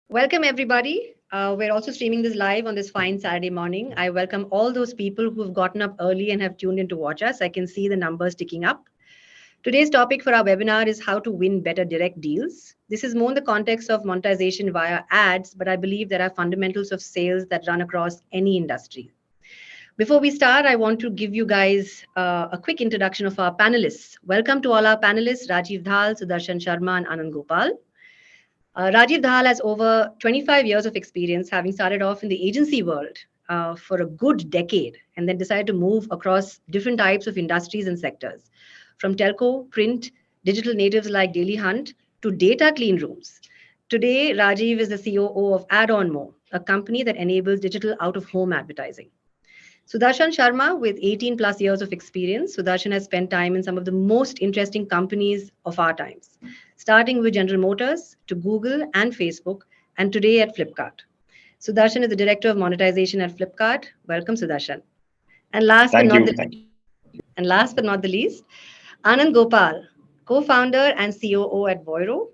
Welcome, everybody. We're also streaming this live on this fine Saturday morning. I welcome all those people who've gotten up early and have tuned in to watch us. I can see the numbers ticking up. Today's topic for our webinar is how to win better direct deals. This is more in the context of monetization via ads, but I believe there are fundamentals of sales that run across any industry. Before we start, I want to give you guys a quick introduction of our panelists. Welcome to all our panelists, Rajeev Dhal, Sudarshan Sharma, and Anand Gopal. Rajeev Dhal has over 25 years of experience, having started off in the agency world for a good decade and then decided to move across different types of industries and sectors, from telco, print, digital natives like Daily Hunt to data clean rooms. Today, Rajeev is the COO of AdOnMo, a company that enables digital out of home advertising. Sudarshan Sharma, with 18 plus years of experience, Sudarshan has spent time in some of the most interesting companies of our times, starting with General Motors to Google and Facebook, and today at Flipkart. Sudarshan is the Director of Monetization at Flipkart. Welcome, Sudarshan. And last but Thank not you. the and last but not the least, Anand Gopal, co-founder and COO at Voiro.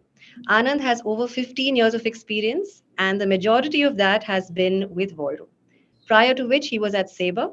Anand has over 15 years of experience, and the majority of that has been with Voiro, prior to which he was at Sabre.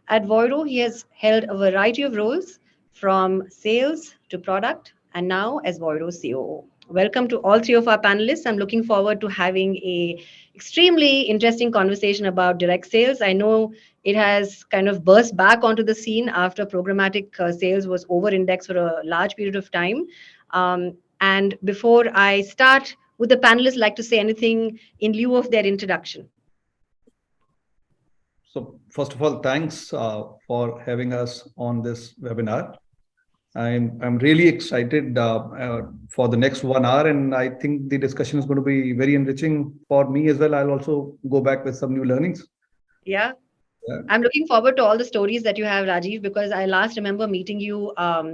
At Voiro, he has held a variety of roles from sales to product and now as Voiro's COO. Welcome to all three of our panelists. I'm looking forward to having a extremely interesting conversation about direct sales. I know it has kind of burst back onto the scene after programmatic sales was over-indexed for a large period of time. And before I start, would the panelists like to say anything in lieu of their introduction? So first of all, thanks for having us on this webinar. I'm really excited for the next 1 hour, and I think the discussion is going to be very enriching for me as well. I'll also go back with some new learnings. Yeah. I'm looking forward to all the stories that you have, Rajeev, because I last remember meeting you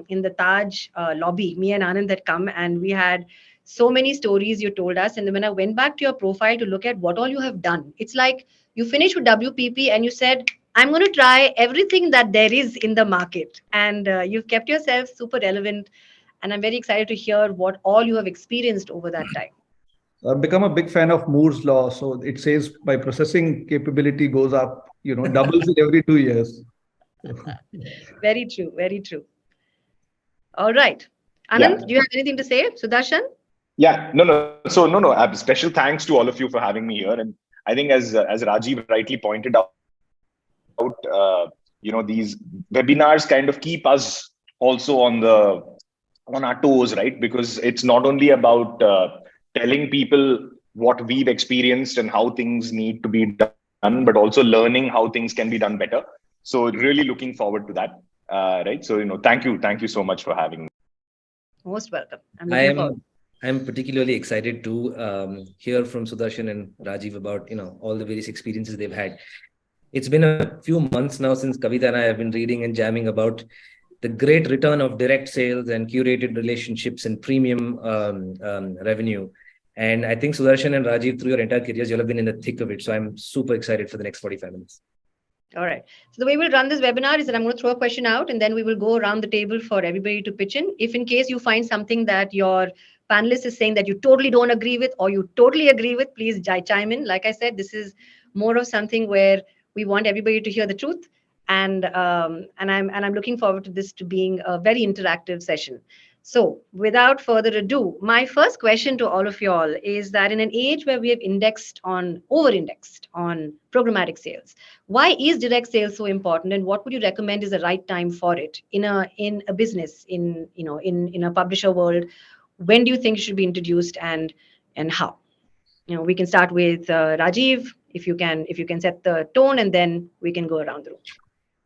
in the Taj lobby. Me and Anand had come, and we had so many stories you told us. And when I went back to your profile to look at what all you have done, it's like you finished with WPP and you said, I'm going to try everything that there is in the market. And you've kept yourself super relevant. And I'm very excited to hear what all you have experienced over that time. I've become a big fan of Moore's law. So it says by processing capability goes up, doubles it every 2 years. Very true. Very true. All right. Anand, do you have anything to say? Sudarshan? Yeah, no. So no. Special thanks to all of you for having me here. And I think as Rajeev rightly pointed out, these webinars kind of keep us also on our toes, right? Because it's not only about telling people what we've experienced and how things need to be done, but also learning how things can be done better. So really looking forward to that, right? So thank you so much for having me. Most welcome. I'm particularly excited to hear from Sudarshan and Rajeev about all the various experiences they've had. It's been a few months now since Kavita and I have been reading and jamming about the great return of direct sales and curated relationships and premium revenue. And I think Sudarshan and Rajeev, through your entire careers, you'll have been in the thick of it. So I'm super excited for the next 45 minutes. All right. So the way we'll run this webinar is that I'm going to throw a question out and then we will go around the table for everybody to pitch in. If in case you find something that your panelist is saying that you totally don't agree with or you totally agree with, please chime in. Like I said, this is more of something where we want everybody to hear the truth. And I'm looking forward to this to being a very interactive session. So without further ado, my first question to all of y'all is that in an age where we have over-indexed on programmatic sales, why is direct sales so important, and what would you recommend is the right time for it in a business, in a publisher world? When do you think it should be introduced, and how? We can start with Rajeev, if you can set the tone, and then we can go around the room.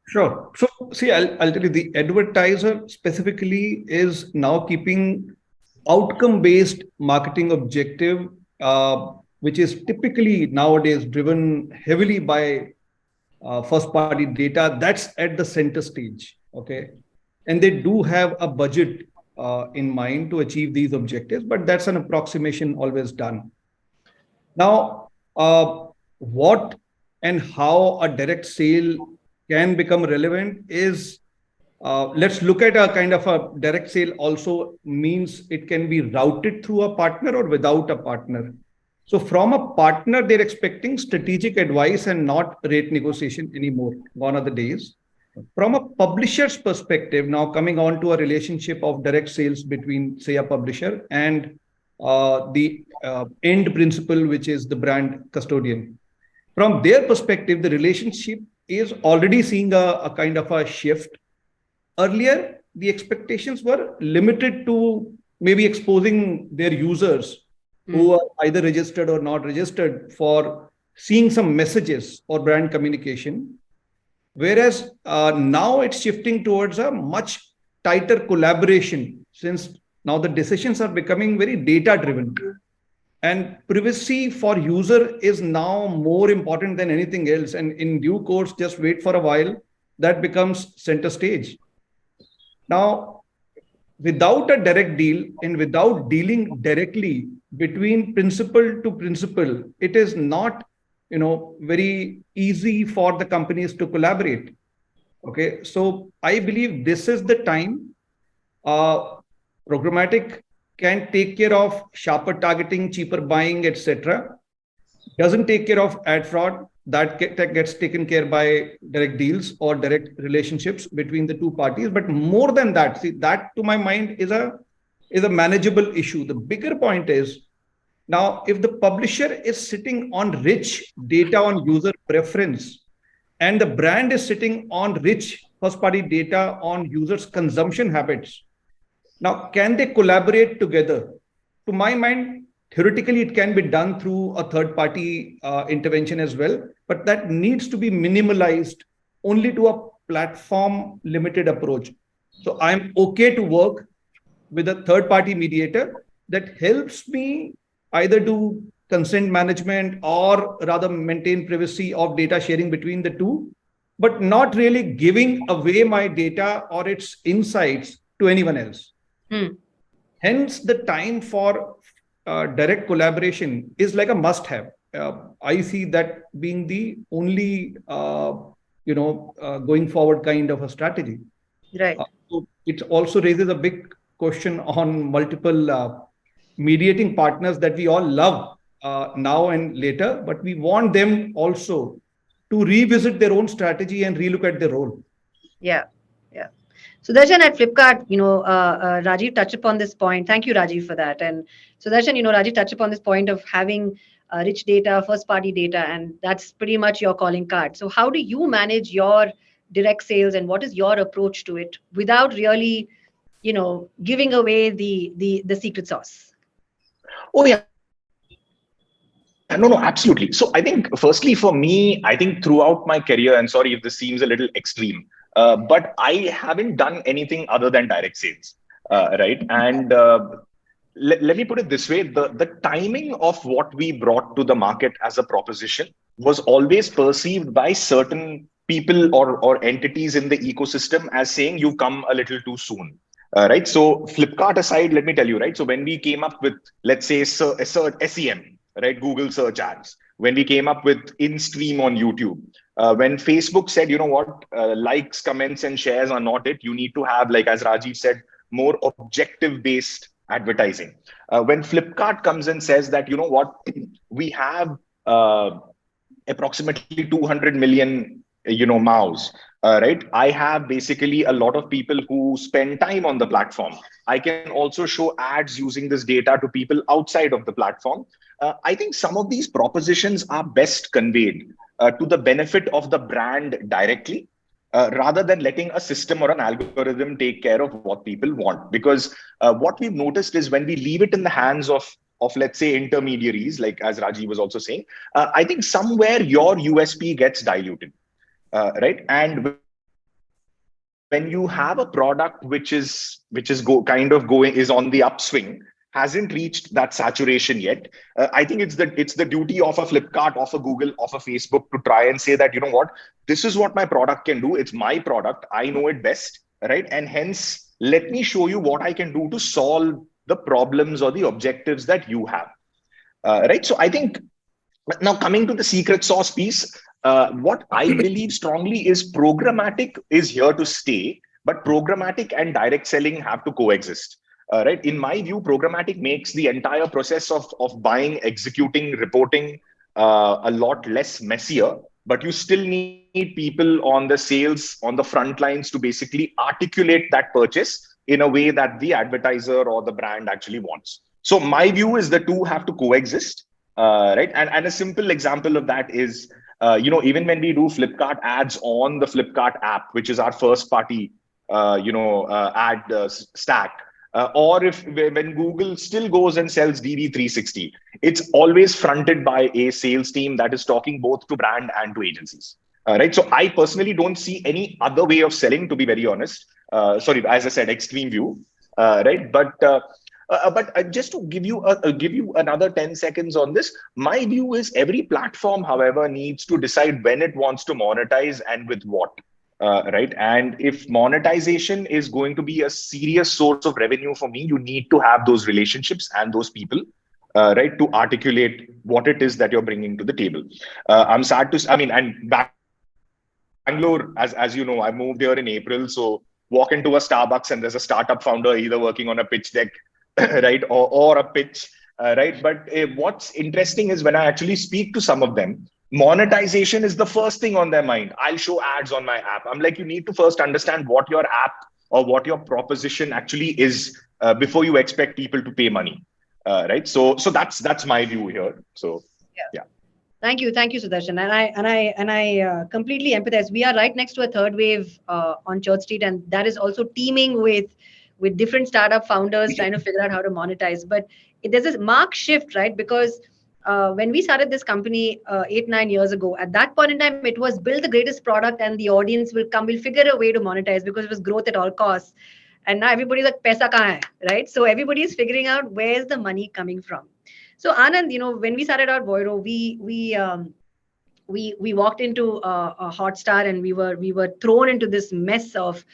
Sure. So see, I'll tell you, the advertiser specifically is now keeping outcome-based marketing objective, which is typically nowadays driven heavily by first-party data. That's at the center stage, okay? And they do have a budget in mind to achieve these objectives, but that's an approximation always done. Now, what and how a direct sale can become relevant is, let's look at a kind of a direct sale also means it can be routed through a partner or without a partner. So from a partner, they're expecting strategic advice and not rate negotiation anymore. Gone are the days. From a publisher's perspective, now coming on to a relationship of direct sales between, say, a publisher and the end principal, which is the brand custodian. From their perspective, the relationship is already seeing a kind of a shift. Earlier, the expectations were limited to maybe exposing their users who are either registered or not registered for seeing some messages or brand communication. Whereas now it's shifting towards a much tighter collaboration, since now the decisions are becoming very data driven. And privacy for user is now more important than anything else. And in due course, just wait for a while, that becomes center stage. Now, without a direct deal and without dealing directly between principal to principal, it is not very easy for the companies to collaborate. Okay, so I believe this is the time programmatic can take care of sharper targeting, cheaper buying, etc. Doesn't take care of ad fraud. That gets taken care by direct deals or direct relationships between the two parties. But more than that, see, that to my mind is a manageable issue. The bigger point is, now, if the publisher is sitting on rich data on user preference and the brand is sitting on rich first-party data on users' consumption habits, now, can they collaborate together? To my mind, theoretically, it can be done through a third-party intervention as well, but that needs to be minimalized only to a platform-limited approach. So I'm okay to work with a third-party mediator that helps me either do consent management or rather maintain privacy of data sharing between the two, but not really giving away my data or its insights to anyone else. Hence, the time for direct collaboration is like a must-have. I see that being the only, going forward kind of a strategy. Right. So it also raises a big question on multiple mediating partners that we all love now and later, but we want them also to revisit their own strategy and relook at their role. Yeah. Yeah. Sudarshan, at Flipkart, Rajeev touched upon this point. Thank you, Rajeev, for that. And Sudarshan, Rajeev touched upon this point of having rich data, first party data, and that's pretty much your calling card. So how do you manage your direct sales and what is your approach to it without really, giving away the secret sauce? Oh, yeah. No, absolutely. So I think, firstly, for me, I think throughout my career, and sorry if this seems a little extreme, but I haven't done anything other than direct sales, right? And let me put it this way. The timing of what we brought to the market as a proposition was always perceived by certain people or entities in the ecosystem as saying, you've come a little too soon. Right. So Flipkart aside, let me tell you, right. So when we came up with, let's say, SEM, right, Google search ads, when we came up with in-stream on YouTube, when Facebook said, you know what, likes, comments, and shares are not it. You need to have, like, as Rajeev said, more objective-based advertising. When Flipkart comes and says that, you know what, we have approximately 200 million, MAUs. Right. I have basically a lot of people who spend time on the platform. I can also show ads using this data to people outside of the platform. I think some of these propositions are best conveyed to the benefit of the brand directly, rather than letting a system or an algorithm take care of what people want. Because what we've noticed is when we leave it in the hands of let's say intermediaries, like as Rajeev was also saying, I think somewhere your USP gets diluted. Right. And when you have a product which is on the upswing, hasn't reached that saturation yet, I think it's the duty of a Flipkart, of a Google, of a Facebook to try and say that, you know what, this is what my product can do. It's my product. I know it best. Right. And hence, let me show you what I can do to solve the problems or the objectives that you have. Right. So I think now coming to the secret sauce piece, what I believe strongly is programmatic is here to stay, but programmatic and direct selling have to coexist. right? In my view, programmatic makes the entire process of buying, executing, reporting a lot less messier, but you still need people on the sales, on the front lines to basically articulate that purchase in a way that the advertiser or the brand actually wants. So my view is the two have to coexist, right? And a simple example of that is, even when we do Flipkart ads on the Flipkart app, which is our first party, ad stack, or if when Google still goes and sells DV360, it's always fronted by a sales team that is talking both to brand and to agencies. Right. So I personally don't see any other way of selling, to be very honest. Sorry, as I said, extreme view. Right. But just to give you another 10 seconds on this, my view is every platform, however, needs to decide when it wants to monetize and with what. Right. And if monetization is going to be a serious source of revenue for me, you need to have those relationships and those people, right, to articulate what it is that you're bringing to the table. I'm sad to, I mean, and Bangalore, as you know, I moved here in April. So walk into a Starbucks and there's a startup founder either working on a pitch deck, right, or a pitch, right. But what's interesting is when I actually speak to some of them, monetization is the first thing on their mind. I'll show ads on my app. I'm like, you need to first understand what your app or what your proposition actually is before you expect people to pay money, right. So that's my view here. So yeah. Thank you, Sudarshan, and I completely empathize. We are right next to a third wave on Church Street, and that is also teeming with different startup founders trying to figure out how to monetize. But there's this marked shift, right? Because when we started this company 8-9 years ago, at that point in time, it was build the greatest product, and the audience will come. We'll figure a way to monetize because it was growth at all costs. And now everybody's like, "Paisa kahan hai?" Right? So everybody is figuring out where's the money coming from. So Anand, when we started out Voiro, we walked into a Hotstar, and we were thrown into this mess of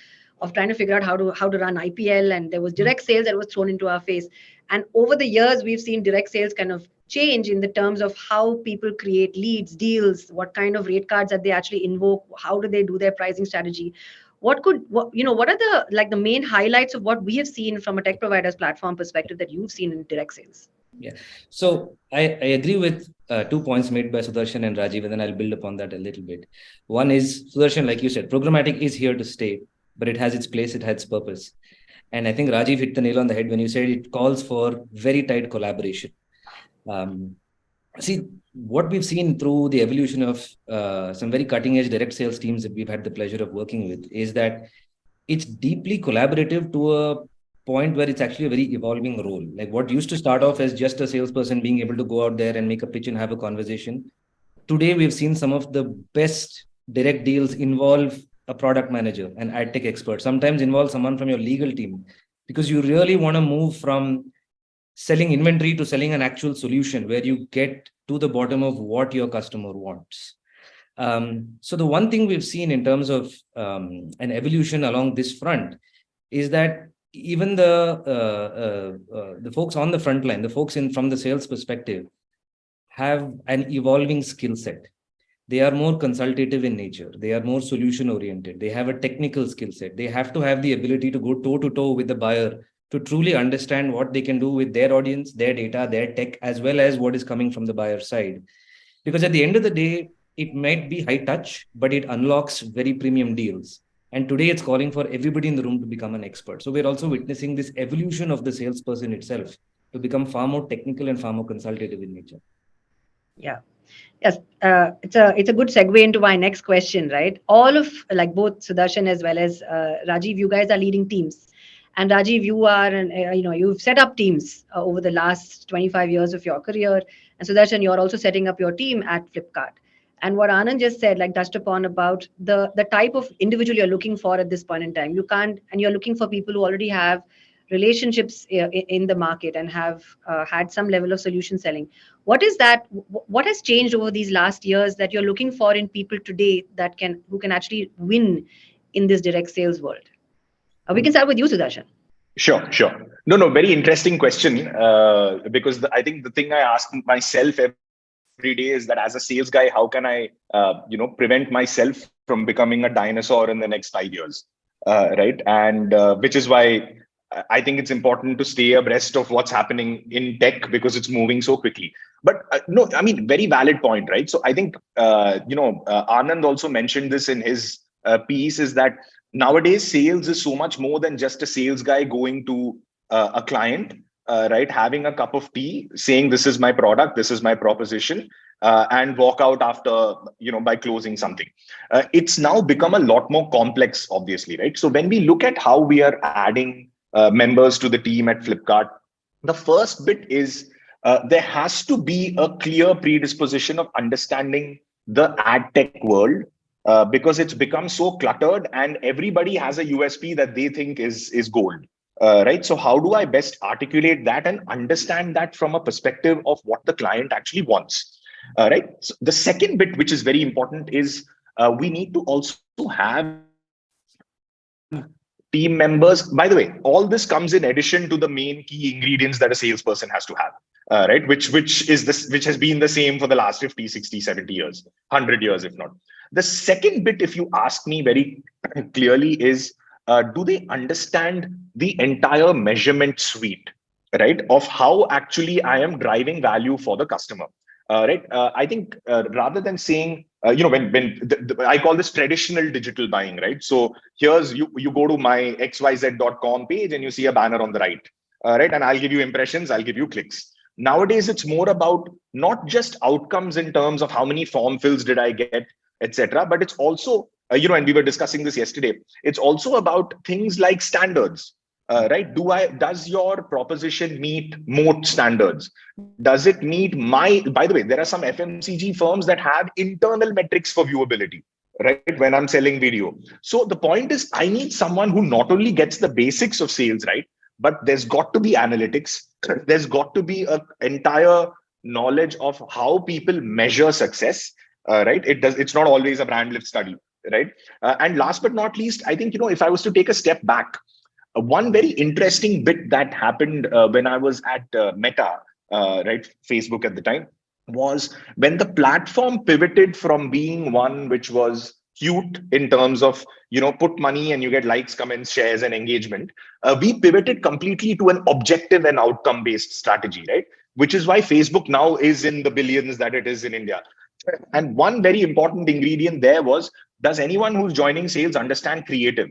trying to figure out how to run IPL, and there was direct sales that was thrown into our face. And over the years, we've seen direct sales kind of change in the terms of how people create leads, deals, what kind of rate cards that they actually invoke, how do they do their pricing strategy. What are the main highlights of what we have seen from a tech provider's platform perspective that you've seen in direct sales? Yeah. So I agree with 2 points made by Sudarshan and Rajeev, and then I'll build upon that a little bit. One is, Sudarshan, like you said, programmatic is here to stay, but it has its place, it has its purpose. And I think Rajeev hit the nail on the head when you said it calls for very tight collaboration. See, what we've seen through the evolution of some very cutting edge direct sales teams that we've had the pleasure of working with is that it's deeply collaborative to a point where it's actually a very evolving role. Like what used to start off as just a salesperson being able to go out there and make a pitch and have a conversation. Today, we've seen some of the best direct deals involve a product manager, an ad tech expert, sometimes involve someone from your legal team, because you really want to move from selling inventory to selling an actual solution where you get to the bottom of what your customer wants. So the one thing we've seen in terms of an evolution along this front is that even the folks on the front line, the folks from the sales perspective, have an evolving skill set. They are more consultative in nature. They are more solution oriented. They have a technical skill set. They have to have the ability to go toe to toe with the buyer to truly understand what they can do with their audience, their data, their tech, as well as what is coming from the buyer side. Because at the end of the day, it might be high touch, but it unlocks very premium deals. And today it's calling for everybody in the room to become an expert. So we're also witnessing this evolution of the salesperson itself to become far more technical and far more consultative in nature. Yeah. Yes, it's a good segue into my next question, right? All of both Sudarshan as well as Rajeev, you guys are leading teams, and Rajeev, you are you've set up teams over the last 25 years of your career, and Sudarshan, you're also setting up your team at Flipkart. And what Anand just said, touched upon about the type of individual you're looking for at this point in time. You can't, and you're looking for people who already have relationships in the market and have had some level of solution selling. What is that? What has changed over these last years that you're looking for in people today who can actually win in this direct sales world? We can start with you, Sudarshan. Sure. No, very interesting question. Because I think the thing I ask myself every day is that as a sales guy, how can I, prevent myself from becoming a dinosaur in the next 5 years, right? And which is why I think it's important to stay abreast of what's happening in tech because it's moving so quickly. But no, I mean, very valid point, right? So I think, Anand also mentioned this in his piece, is that nowadays sales is so much more than just a sales guy going to a client, right? Having a cup of tea, saying, this is my product, this is my proposition, and walk out after, by closing something. It's now become a lot more complex, obviously, right? So when we look at how we are adding members to the team at Flipkart, the first bit is there has to be a clear predisposition of understanding the ad tech world, because it's become so cluttered and everybody has a USP that they think is gold. Right. So how do I best articulate that and understand that from a perspective of what the client actually wants? Right. So the second bit, which is very important, is we need to also have team members. By the way, all this comes in addition to the main key ingredients that a salesperson has to have, right? Which has been the same for the last 50, 60, 70 years, 100 years, if not. The second bit, if you ask me very clearly, is do they understand the entire measurement suite, right? Of how actually I am driving value for the customer. Right. I think rather than saying, I call this traditional digital buying, right? So here's you go to my xyz.com page and you see a banner on the right, right? And I'll give you impressions, I'll give you clicks. Nowadays, it's more about not just outcomes in terms of how many form fills did I get, etc. But it's also, and we were discussing this yesterday, it's also about things like standards. Right? Does your proposition meet moat standards? Does it meet by the way, there are some FMCG firms that have internal metrics for viewability, right? When I'm selling video. So the point is, I need someone who not only gets the basics of sales, right? But there's got to be analytics. There's got to be an entire knowledge of how people measure success, right? It's not always a brand lift study, right? And last but not least, I think, if I was to take a step back, one very interesting bit that happened when I was at Meta, right, Facebook at the time, was when the platform pivoted from being one which was cute in terms of, put money and you get likes, comments, shares, and engagement. We pivoted completely to an objective and outcome-based strategy, right? Which is why Facebook now is in the billions that it is in India. And one very important ingredient there was, does anyone who's joining sales understand creative?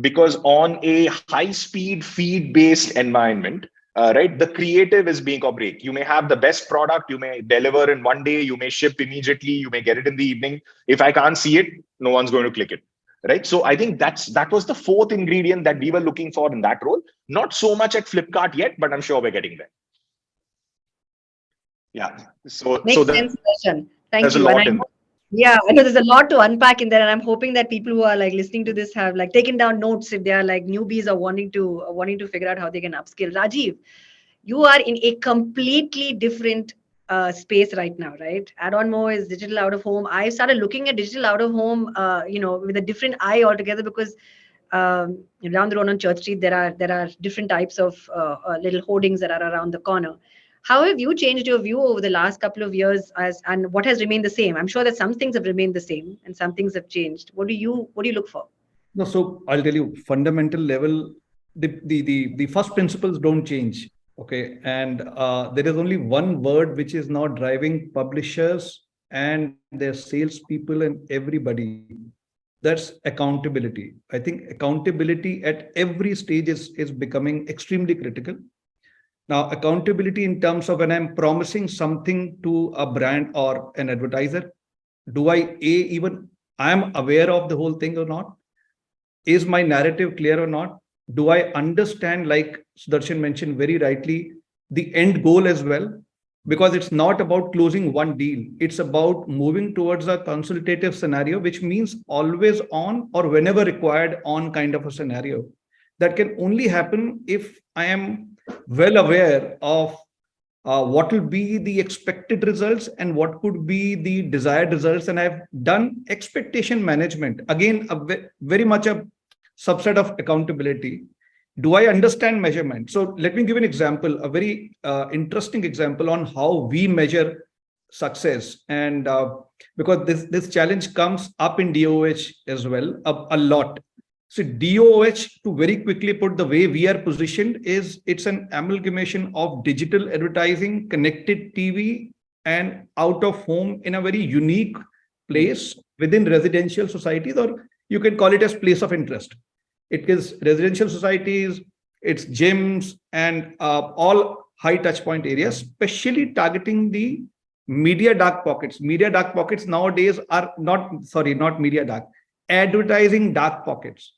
Because on a high-speed feed-based environment, right, the creative is make or break. You may have the best product, you may deliver in one day, you may ship immediately, you may get it in the evening. If I can't see it, no one's going to click it, right? So I think that was the fourth ingredient that we were looking for in that role. Not so much at Flipkart yet, but I'm sure we're getting there. Yeah. Makes sense, Darshan. Thank there's you. A lot in Yeah, I know there's a lot to unpack in there, and I'm hoping that people who are like listening to this have like taken down notes if they are like newbies or wanting to figure out how they can upskill. Rajeev, you are in a completely different space right now, right? AdOnMo is digital out of home. I started looking at digital out of home, with a different eye altogether, because down the road on Church Street there are different types of little hoardings that are around the corner. How have you changed your view over the last couple of years, and what has remained the same? I'm sure that some things have remained the same and some things have changed. What do you look for? No, so I'll tell you, fundamental level, the first principles don't change. Okay. And there is only one word which is now driving publishers and their salespeople and everybody. That's accountability. I think accountability at every stage is becoming extremely critical. Now, accountability in terms of when I'm promising something to a brand or an advertiser, do I am aware of the whole thing or not? Is my narrative clear or not? Do I understand, like Sudarshan mentioned very rightly, the end goal as well? Because it's not about closing one deal. It's about moving towards a consultative scenario, which means always on or whenever required on kind of a scenario. That can only happen if I am well aware of what will be the expected results and what could be the desired results. And I've done expectation management. Again, very much a subset of accountability. Do I understand measurement? So let me give an example, a very interesting example on how we measure success. And because this challenge comes up in DOH as well, a lot. So DooH, to very quickly put the way we are positioned, is it's an amalgamation of digital advertising, connected TV, and out of home in a very unique place within residential societies, or you can call it as place of interest. It is residential societies, it's gyms, and all high touch point areas, especially targeting the media dark pockets. Media dark pockets nowadays are not media dark, advertising dark pockets.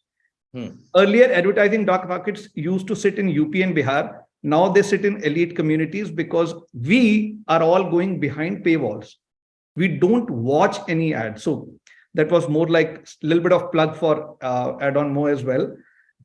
Earlier, advertising dark pockets used to sit in UP and Bihar. Now they sit in elite communities because we are all going behind paywalls. We don't watch any ads. So that was more like a little bit of plug for AdOnMo as well.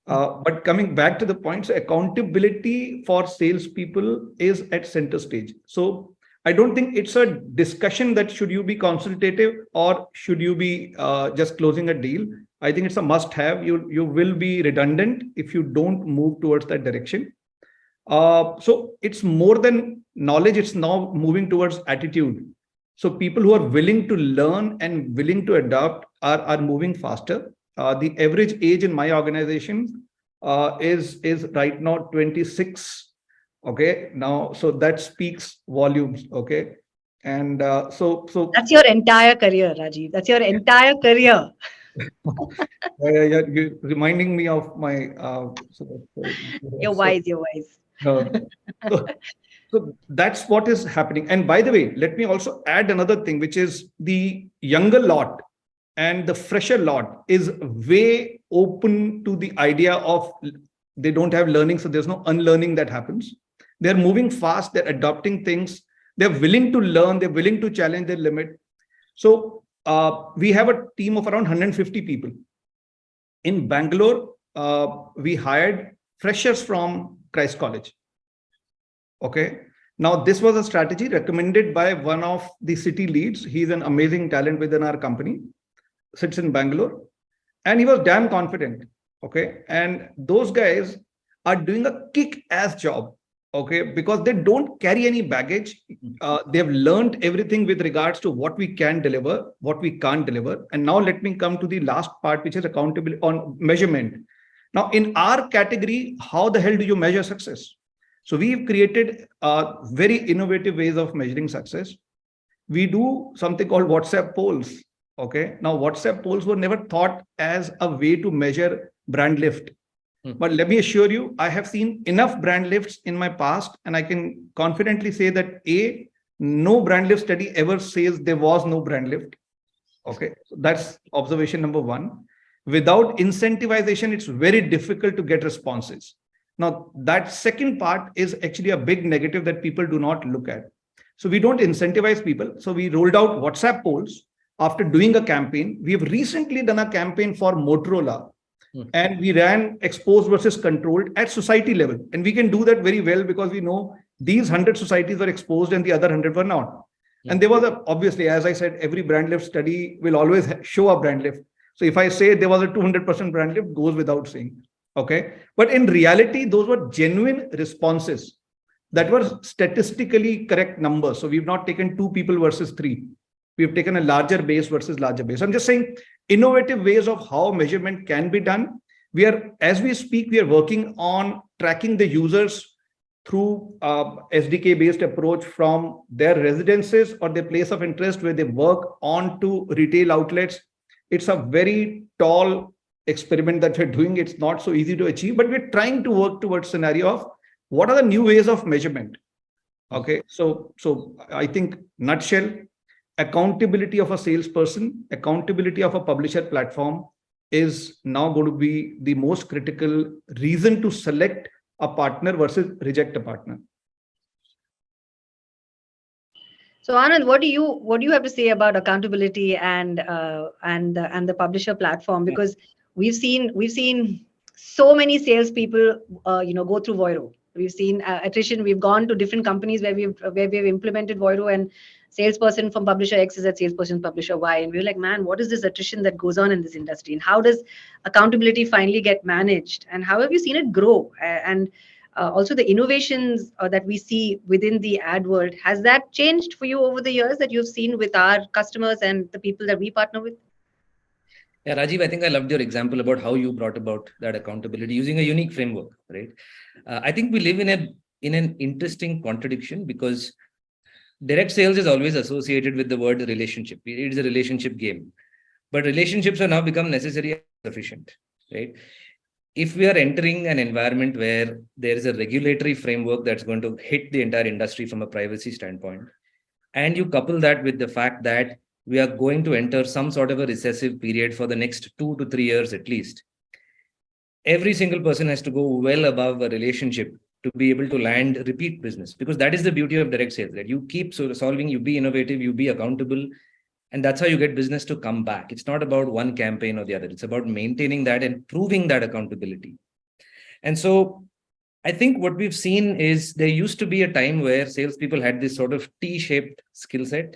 But coming back to the points, accountability for salespeople is at center stage. So I don't think it's a discussion that should you be consultative or should you be just closing a deal. I think it's a must-have. You will be redundant if you don't move towards that direction. So it's more than knowledge. It's now moving towards attitude. So people who are willing to learn and willing to adapt are moving faster. The average age in my organization is right now 26. Okay, now so that speaks volumes. Okay, and so that's your entire career, Rajeev. That's your entire career. You're reminding me of my. You're wise. You're wise. So that's what is happening. And by the way, let me also add another thing, which is the younger lot and the fresher lot is way open to the idea of they don't have learning, so there's no unlearning that happens. They're moving fast, they're adopting things, they're willing to learn, they're willing to challenge their limit. So we have a team of around 150 people. In Bangalore, we hired freshers from Christ College. Okay. Now, this was a strategy recommended by one of the city leads. He's an amazing talent within our company, sits in Bangalore, and he was damn confident. Okay. And those guys are doing a kick-ass job. Okay. Because they don't carry any baggage. They've learned everything with regards to what we can deliver, what we can't deliver. And now let me come to the last part, which is accountability on measurement. Now, in our category, how the hell do you measure success? So we've created very innovative ways of measuring success. We do something called WhatsApp polls. Okay. Now, WhatsApp polls were never thought as a way to measure brand lift. But let me assure you, I have seen enough brand lifts in my past, and I can confidently say that no brand lift study ever says there was no brand lift. Okay. So that's observation number one. Without incentivization, it's very difficult to get responses. Now, that second part is actually a big negative that people do not look at. So we don't incentivize people. So we rolled out WhatsApp polls after doing a campaign. We have recently done a campaign for Motorola, and we ran exposed versus controlled at society level. And we can do that very well because we know these 100 societies were exposed and the other 100 were not. And there was obviously, as I said, every brand lift study will always show a brand lift. So if I say there was a 200% brand lift, goes without saying. Okay. But in reality, those were genuine responses that were statistically correct numbers. So we've not taken 2 people versus 3. We've taken a larger base versus larger base. I'm just saying innovative ways of how measurement can be done. As we speak, we are working on tracking the users through SDK based approach from their residences or their place of interest where they work on to retail outlets. It's a very tall experiment that we're doing. It's not so easy to achieve, but we're trying to work towards scenario of what are the new ways of measurement. Okay. So I think nutshell, accountability of a salesperson, accountability of a publisher platform is now going to be the most critical reason to select a partner versus reject a partner. So Anand, what do you have to say about accountability and the publisher platform? Because we've seen so many salespeople go through Voiro. We've seen attrition. We've gone to different companies where we've implemented Voiro, and salesperson from publisher X is at salesperson publisher Y, and we're like, man, what is this attrition that goes on in this industry, and how does accountability finally get managed, and how have you seen it grow? And also the innovations that we see within the ad world, has that changed for you over the years that you've seen with our customers and the people that we partner with? Yeah, Rajiv, I think I loved your example about how you brought about that accountability using a unique framework, right? I think we live in an interesting contradiction because direct sales is always associated with the word relationship. It is a relationship game, but relationships are now become necessary and sufficient, right? If we are entering an environment where there is a regulatory framework that's going to hit the entire industry from a privacy standpoint, and you couple that with the fact that we are going to enter some sort of a recessive period for the next 2 to 3 years at least, every single person has to go well above a relationship to be able to land repeat business, because that is the beauty of direct sales, that you keep solving, you be innovative, you be accountable, and that's how you get business to come back. It's not about one campaign or the other. It's about maintaining that and proving that accountability. And so I think what we've seen is there used to be a time where salespeople had this sort of T-shaped skill set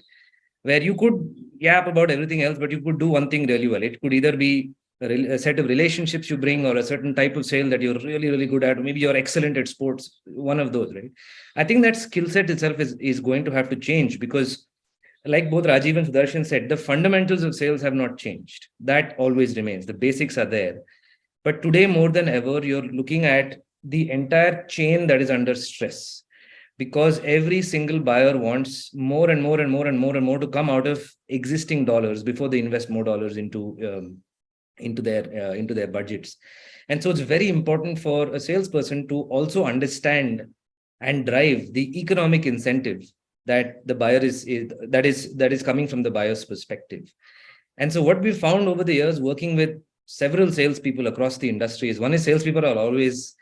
where you could yap about everything else, but you could do one thing really well. It could either be a set of relationships you bring or a certain type of sale that you're really, really good at, or maybe you're excellent at sports, one of those, right? I think that skill set itself is going to have to change because, like both Rajiv and Sudarshan said, the fundamentals of sales have not changed. That always remains. The basics are there. But today, more than ever, you're looking at the entire chain that is under stress because every single buyer wants more and more and more and more and more to come out of existing dollars before they invest more dollars into their budgets. And so it's very important for a salesperson to also understand and drive the economic incentive that the buyer that is coming from the buyer's perspective. And so what we found over the years working with several salespeople across the industry is, one is salespeople are always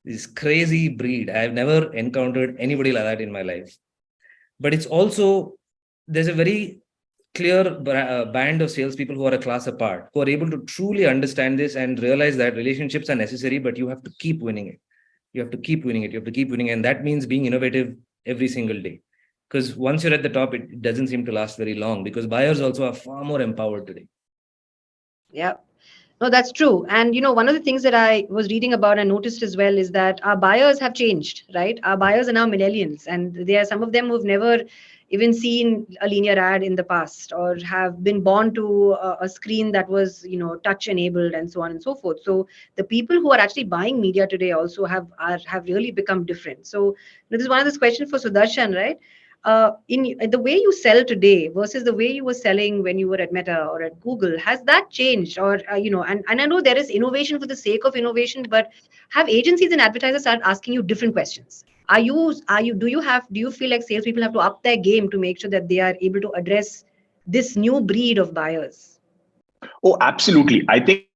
this crazy breed. I've never encountered anybody like that in my life. But it's also, there's a very clear band of salespeople who are a class apart, who are able to truly understand this and realize that relationships are necessary, but you have to keep winning it. You have to keep winning it. You have to keep winning. And that means being innovative every single day. Because once you're at the top, it doesn't seem to last very long because buyers also are far more empowered today. Yeah. No, that's true. And one of the things that I was reading about and noticed as well is that our buyers have changed, right? Our buyers are now millennials, and there are some of them who've never even seen a linear ad in the past or have been born to a screen that was, touch enabled and so on and so forth. So the people who are actually buying media today also have really become different. So this is one of those questions for Sudarshan, right? In the way you sell today versus the way you were selling when you were at Meta or at Google, has that changed? Or and I know there is innovation for the sake of innovation, but have agencies and advertisers start asking you different questions? Do you feel like salespeople have to up their game to make sure that they are able to address this new breed of buyers? Oh, absolutely. I think,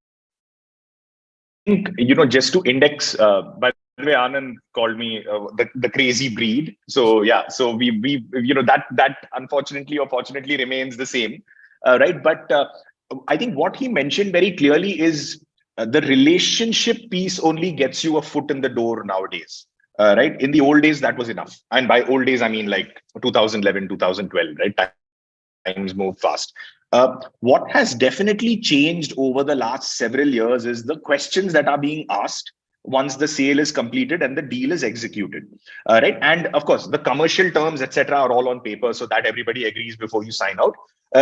just to index, by the way, Anand called me the crazy breed. So yeah, so we that unfortunately or fortunately remains the same, right? But I think what he mentioned very clearly is the relationship piece only gets you a foot in the door nowadays. Right. In the old days, that was enough. And by old days, I mean like 2011, 2012, right? Times move fast. What has definitely changed over the last several years is the questions that are being asked once the sale is completed and the deal is executed, right? And of course, the commercial terms, etc., are all on paper so that everybody agrees before you sign out.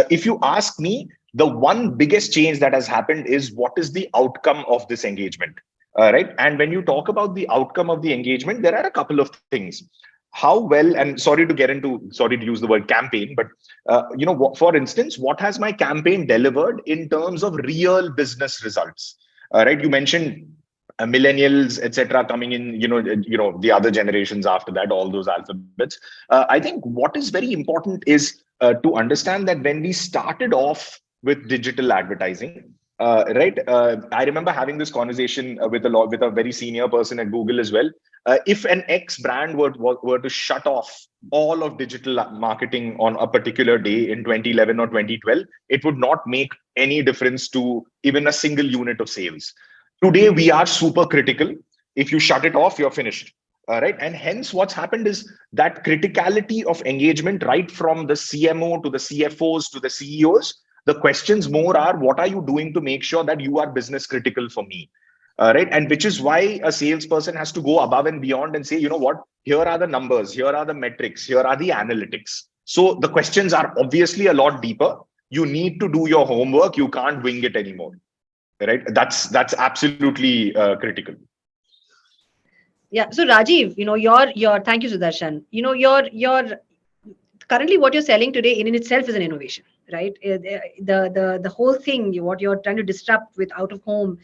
If you ask me, the one biggest change that has happened is what is the outcome of this engagement, right? And when you talk about the outcome of the engagement, there are a couple of things. How well, and sorry to use the word campaign, but for instance, what has my campaign delivered in terms of real business results? Right, you mentioned millennials, etc., coming in, the other generations after that, all those alphabets. I think what is very important is to understand that when we started off with digital advertising, right, I remember having this conversation with a very senior person at Google as well. If an X brand were to shut off all of digital marketing on a particular day in 2011 or 2012, it would not make any difference to even a single unit of sales. Today, we are super critical. If you shut it off, you're finished. Right. And hence what's happened is that criticality of engagement, right from the CMO to the CFOs to the CEOs, the questions more are, what are you doing to make sure that you are business critical for me? Right. And which is why a salesperson has to go above and beyond and say, you know what, here are the numbers, here are the metrics, here are the analytics. So the questions are obviously a lot deeper. you need to do your homework. You can't wing it anymore, right? That's absolutely critical. Yeah. So Rajiv, your thank you, Sudarshan. Your currently what you're selling today in itself is an innovation, right? The whole thing, what you're trying to disrupt with out of home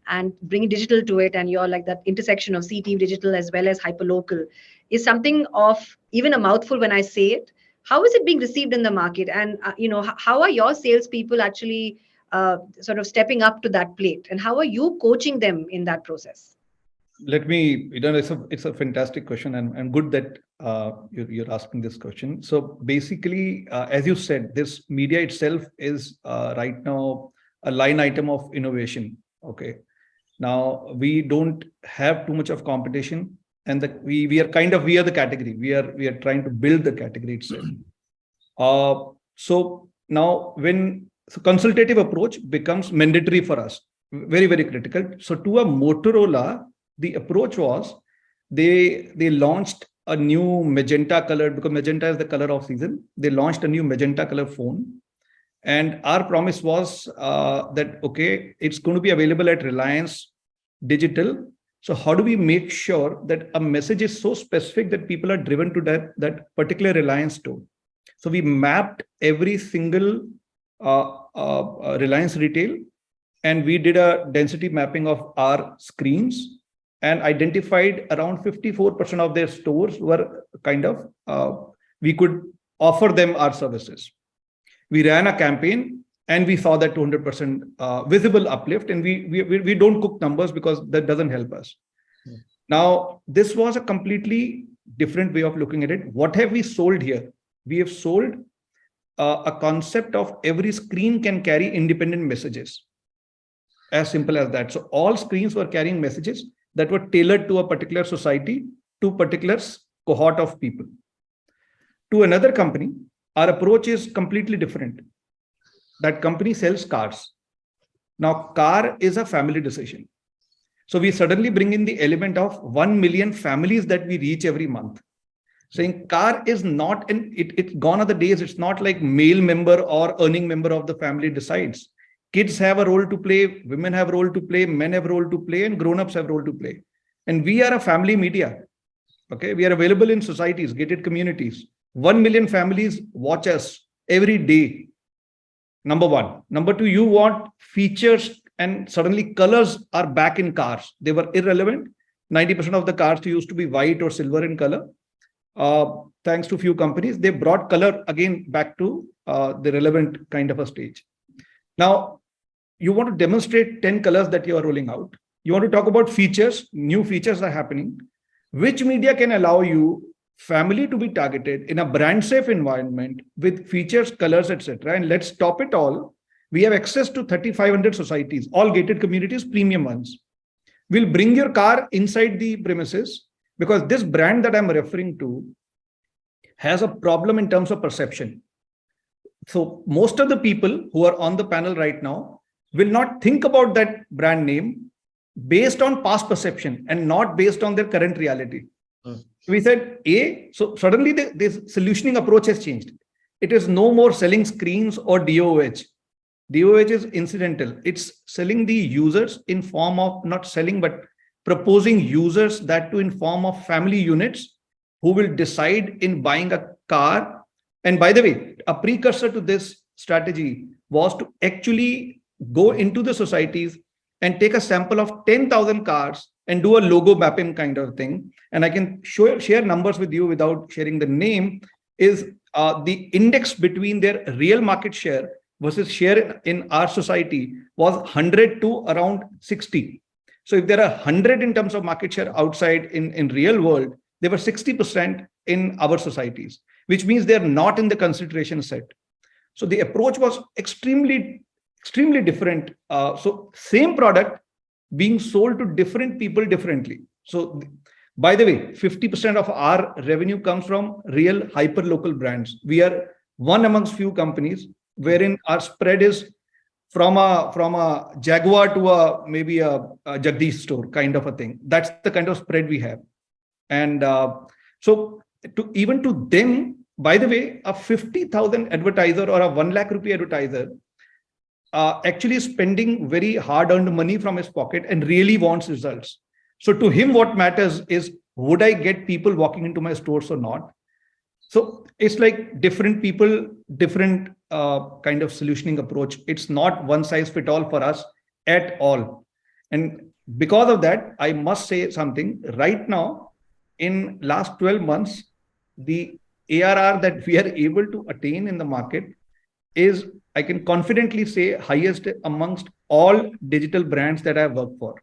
and bringing digital to it, and you're like that intersection of CTV digital as well as hyperlocal is something of even a mouthful when I say it. How is it being received in the market? And how are your salespeople actually sort of stepping up to that plate? And how are you coaching them in that process? Let me, it's a fantastic question, and good that you're asking this question. So basically, as you said, this media itself is right now a line item of innovation. Okay. Now we don't have too much of competition, and we are the category. We are trying to build the category itself. So now consultative approach becomes mandatory for us, very, very critical. So to a Motorola, the approach was they launched a new magenta color, because magenta is the color of season. They launched a new magenta color phone, and our promise was that okay, it's going to be available at Reliance Digital. So how do we make sure that a message is so specific that people are driven to that particular Reliance store? So we mapped every single Reliance retail, and we did a density mapping of our screens, and identified around 54% of their stores were we could offer them our services. We ran a campaign and we saw that 200% visible uplift, and we don't cook numbers because that doesn't help us. Now, this was a completely different way of looking at it. What have we sold here? We have sold a concept of every screen can carry independent messages. As simple as that. So all screens were carrying messages that were tailored to a particular society, to a particular cohort of people. To another company, our approach is completely different. That company sells cars. Now, car is a family decision. So we suddenly bring in the element of 1 million families that we reach every month. Saying car is not, it's gone are the days, it's not like male member or earning member of the family decides. Kids have a role to play, women have a role to play, men have a role to play, and grown-ups have a role to play. And we are a family media. Okay, we are available in societies, gated communities. 1 million families watch us every day. Number one. Number two, you want features, and suddenly colors are back in cars. They were irrelevant. 90% of the cars used to be white or silver in color. Thanks to few companies, they brought color again back to the relevant kind of a stage. Now, you want to demonstrate 10 colors that you are rolling out. You want to talk about features, new features are happening. Which media can allow you family to be targeted in a brand safe environment with features, colors, etc. And let's top it all. We have access to 3,500 societies, all gated communities, premium ones. We'll bring your car inside the premises, because this brand that I'm referring to has a problem in terms of perception. So most of the people who are on the panel right now will not think about that brand name based on past perception and not based on their current reality. We said, so suddenly this solutioning approach has changed. It is no more selling screens or DooH. DooH is incidental. It's selling the users in form of, not selling, but proposing users that to in form of family units who will decide in buying a car. And by the way, a precursor to this strategy was to actually go into the societies and take a sample of 10,000 cars and do a logo mapping kind of thing. And I can share numbers with you without sharing the name, is the index between their real market share versus share in our society was 100 to around 60. So if there are 100 in terms of market share outside in real world, they were 60% in our societies, which means they're not in the consideration set. So the approach was extremely different. So same product being sold to different people differently. So by the way, 50% of our revenue comes from real hyper local brands. We are one amongst few companies wherein our spread is from a Jaguar to maybe a Jagdish store kind of a thing. That's the kind of spread we have. And so even to them, by the way, a 50,000 advertiser or a 1 lakh rupee advertiser actually spending very hard-earned money from his pocket and really wants results. So to him, what matters is, would I get people walking into my stores or not? So it's like different people, different kind of solutioning approach. It's not one size fit all for us at all. And because of that, I must say something right now. In last 12 months, the ARR that we are able to attain in the market is, I can confidently say, highest amongst all digital brands that I've worked for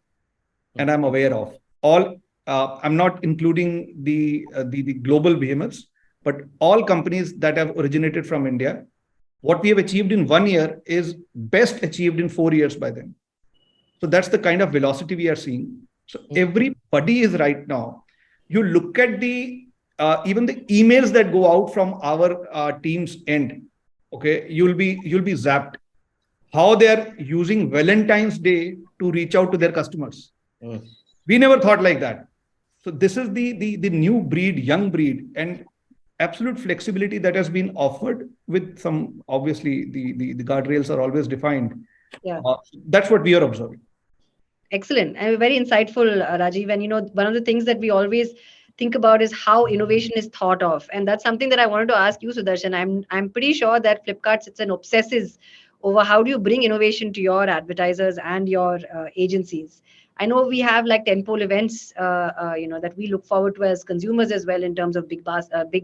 and I'm aware of. All I'm not including the global behemoths, but all companies that have originated from India. What we have achieved in 1 year is best achieved in 4 years by them. So that's the kind of velocity we are seeing. So everybody is right now. You look at the even the emails that go out from our team's end. Okay, you'll be zapped how they are using Valentine's Day to reach out to their customers. We never thought like that. So this is the new breed, young breed, and absolute flexibility that has been offered with some, obviously the guardrails are always defined. Yeah. That's what we are observing. Excellent and very insightful, Rajiv. And one of the things that we always think about is how innovation is thought of, and that's something that I wanted to ask you, Sudarshan. I'm pretty sure that Flipkart sits and obsesses over how do you bring innovation to your advertisers and your agencies. I know we have like tentpole events, that we look forward to as consumers as well in terms of big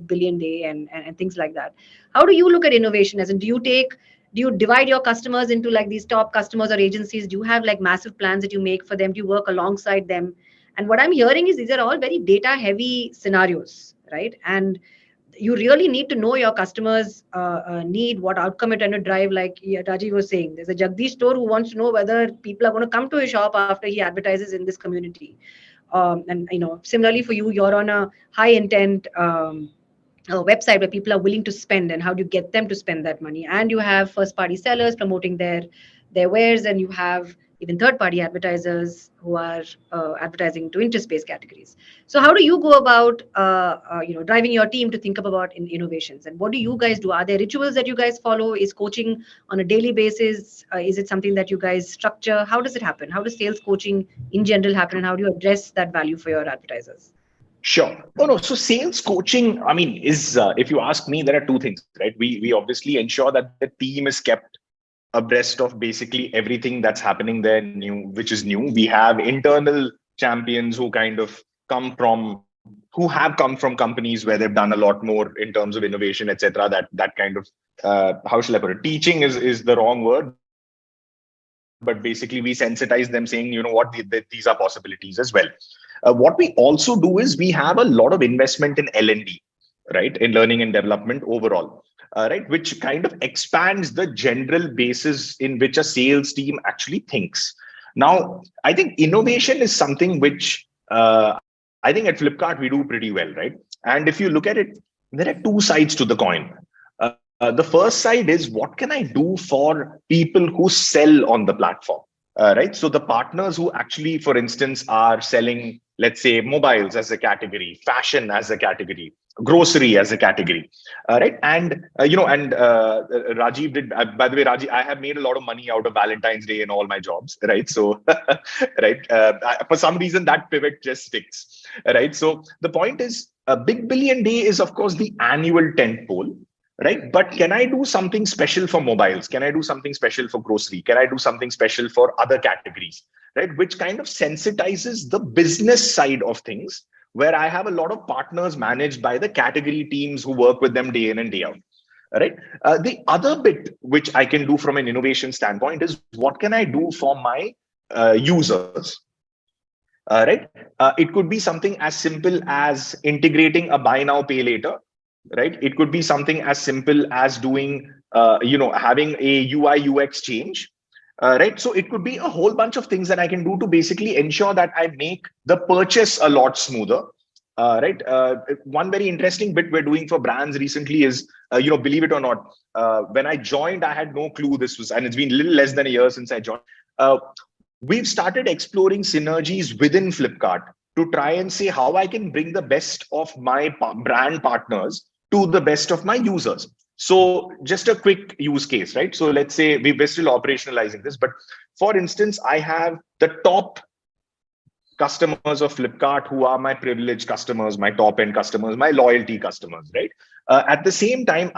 billion day and things like that. How do you look at innovation? As in, do you divide your customers into like these top customers or agencies? Do you have like massive plans that you make for them? Do you work alongside them? And what I'm hearing is these are all very data heavy scenarios, right? And you really need to know your customers need, what outcome you're trying to drive. Like Rajiv was saying, there's a Jagdish store who wants to know whether people are going to come to his shop after he advertises in this community. And similarly for you, you're on a high intent a website where people are willing to spend, and how do you get them to spend that money? And you have first party sellers promoting their wares, and you have even third party advertisers who are advertising to interspace categories. So how do you go about driving your team to think about innovations, and what do you guys do? Are there rituals that you guys follow? Is coaching on a daily basis? Is it something that you guys structure? How does it happen? How does sales coaching in general happen, and how do you address that value for your advertisers? Sure. Oh, no. So sales coaching, I mean, if you ask me, there are two things, right? We obviously ensure that the team is kept abreast of basically everything that's happening there which is new. We have internal champions who have come from companies where they've done a lot more in terms of innovation, etc. That kind of, how shall I put it? Teaching is the wrong word, but basically we sensitize them, saying, these are possibilities as well. What we also do is we have a lot of investment in L&D, right? In learning and development overall, right? Which kind of expands the general basis in which a sales team actually thinks. Now, I think innovation is something which I think at Flipkart we do pretty well, right? And if you look at it, there are two sides to the coin. The first side is, what can I do for people who sell on the platform? Right. So the partners who actually, for instance, are selling, let's say, mobiles as a category, fashion as a category, grocery as a category, right? And Rajiv did. By the way, Rajiv, I have made a lot of money out of Valentine's Day in all my jobs, right? So, right. For some reason, that pivot just sticks, right? So the point is, a Big Billion Day is, of course, the annual tentpole. Right. But can I do something special for mobiles? Can I do something special for grocery? Can I do something special for other categories? Right. Which kind of sensitizes the business side of things, where I have a lot of partners managed by the category teams who work with them day in and day out. Right. The other bit which I can do from an innovation standpoint is, what can I do for my users? Right. It could be something as simple as integrating a buy now, pay later. Right. It could be something as simple as doing, having a UI UX change. Right. So it could be a whole bunch of things that I can do to basically ensure that I make the purchase a lot smoother. Right. One very interesting bit we're doing for brands recently is, believe it or not, when I joined, I had no clue this was, and it's been a little less than a year since I joined. We've started exploring synergies within Flipkart to try and see how I can bring the best of my brand partners to the best of my users. So just a quick use case, right? So let's say we're still operationalizing this, but for instance, I have the top customers of Flipkart who are my privileged customers, my top end customers, my loyalty customers, right? At the same time,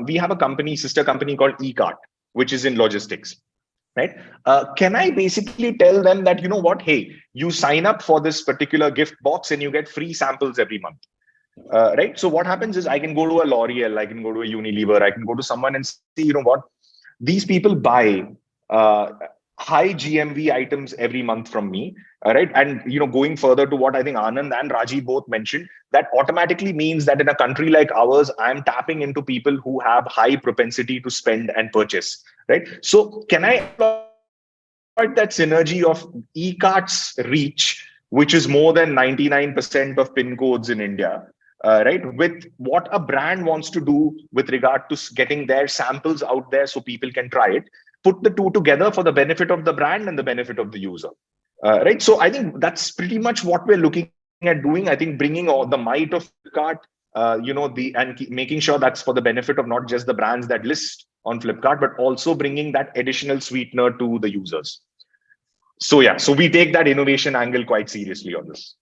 we have a company, sister company called eCart, which is in logistics, right? Can I basically tell them that, you know what, hey, you sign up for this particular gift box and you get free samples every month, right? So what happens is I can go to a L'Oreal, I can go to a Unilever, I can go to someone and see, you know what, these people buy uh, high GMV items every month from me, right? And going further to what I think Anand and Rajiv both mentioned, that automatically means that in a country like ours, I'm tapping into people who have high propensity to spend and purchase, right? So can I exploit that synergy of eCart's reach, which is more than 99% of PIN codes in India, right? With what a brand wants to do with regard to getting their samples out there so people can try it, put the two together for the benefit of the brand and the benefit of the user, right? So I think that's pretty much what we're looking at doing. I think bringing all the might of Flipkart, making sure that's for the benefit of not just the brands that list on Flipkart, but also bringing that additional sweetener to the users. So yeah, so we take that innovation angle quite seriously on this.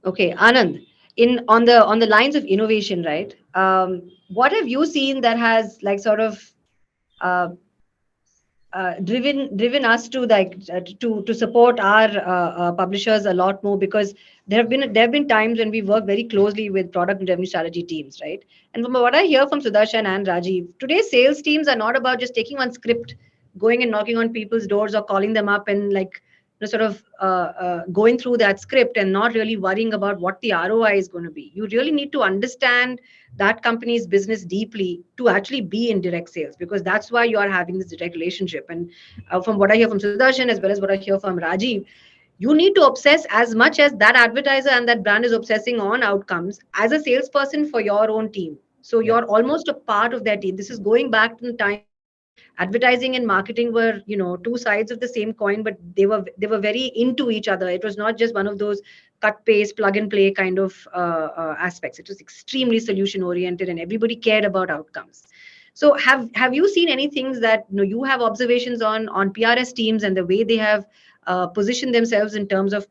Okay, Anand, in on the lines of innovation, right? What have you seen that has like sort of uh, driven us to to support our publishers a lot more, because there have been times when we work very closely with product and revenue strategy teams, right? And from what I hear from Sudarshan and Rajiv, today's sales teams are not about just taking one script, going and knocking on people's doors or calling them up and like sort of going through that script and not really worrying about what the ROI is going to be. You really need to understand that company's business deeply to actually be in direct sales, because that's why you are having this direct relationship. And from what I hear from Sudarshan as well as what I hear from Rajiv, you need to obsess as much as that advertiser and that brand is obsessing on outcomes as a salesperson for your own team. So Yeah. you're almost a part of their team. This is going back to the time when advertising and marketing were, two sides of the same coin, but they were very into each other. It was not just one of those cut paste plug and play kind of aspects. It was extremely solution oriented and everybody cared about outcomes. So have you seen any things that you have observations on PRS teams and the way they have positioned themselves in terms of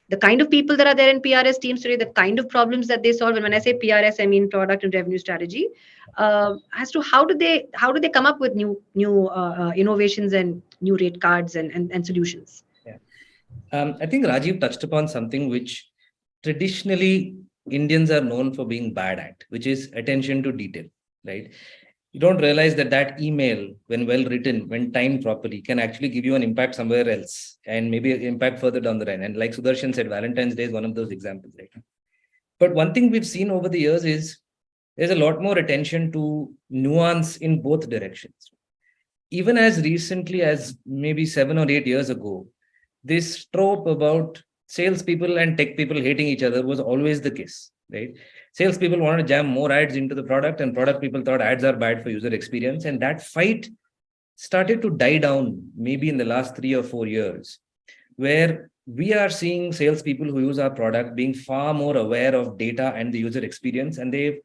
the kind of people that are there in PRS teams today, the kind of problems that they solve? And when I say PRS, I mean product and revenue strategy. As to how do they come up with new innovations and new rate cards and solutions? Yeah. I think Rajiv touched upon something which traditionally Indians are known for being bad at, which is attention to detail, right? You don't realize that email, when well written, when timed properly, can actually give you an impact somewhere else and maybe an impact further down the line. And like Sudarshan said, Valentine's Day is one of those examples, right? But one thing we've seen over the years is there's a lot more attention to nuance in both directions. Even as recently as maybe 7 or 8 years ago, this trope about salespeople and tech people hating each other was always the case, right? Salespeople wanted to jam more ads into the product, and product people thought ads are bad for user experience. And that fight started to die down maybe in the last 3 or 4 years, where we are seeing salespeople who use our product being far more aware of data and the user experience. And they've,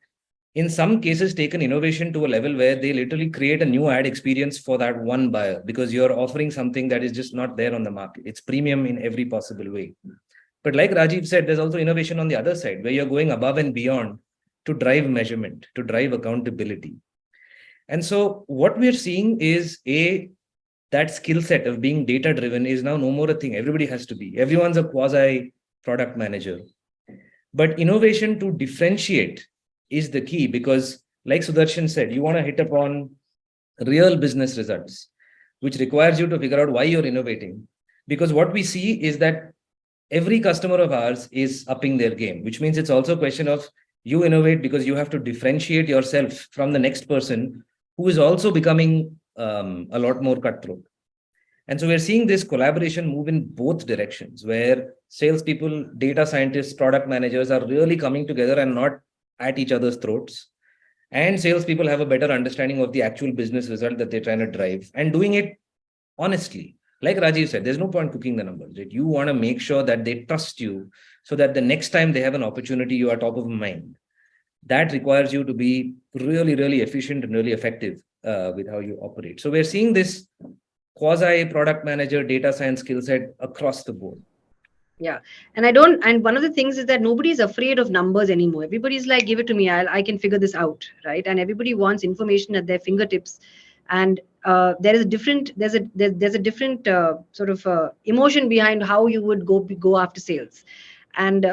in some cases, taken innovation to a level where they literally create a new ad experience for that one buyer, because you're offering something that is just not there on the market. It's premium in every possible way. But like Rajiv said, there's also innovation on the other side, where you're going above and beyond to drive measurement, to drive accountability. And so what we're seeing is that skill set of being data driven is now no more a thing. Everybody has to be. Everyone's a quasi product manager. But innovation to differentiate is the key, because like Sudarshan said, you want to hit upon real business results, which requires you to figure out why you're innovating. Because what we see is that every customer of ours is upping their game, which means it's also a question of you innovate because you have to differentiate yourself from the next person who is also becoming a lot more cutthroat. And so we're seeing this collaboration move in both directions, where salespeople, data scientists, product managers are really coming together and not at each other's throats. And salespeople have a better understanding of the actual business result that they're trying to drive and doing it honestly. Like Rajiv said, there's no point cooking the numbers, right? You want to make sure that they trust you so that the next time they have an opportunity, you are top of mind. That requires you to be really, really efficient and really effective with how you operate. So we're seeing this quasi product manager data science skill set across the board. Yeah. And one of the things is that nobody's afraid of numbers anymore. Everybody's like, give it to me. I can figure this out. Right. And everybody wants information at their fingertips. And there's a different sort of emotion behind how you would go after sales. And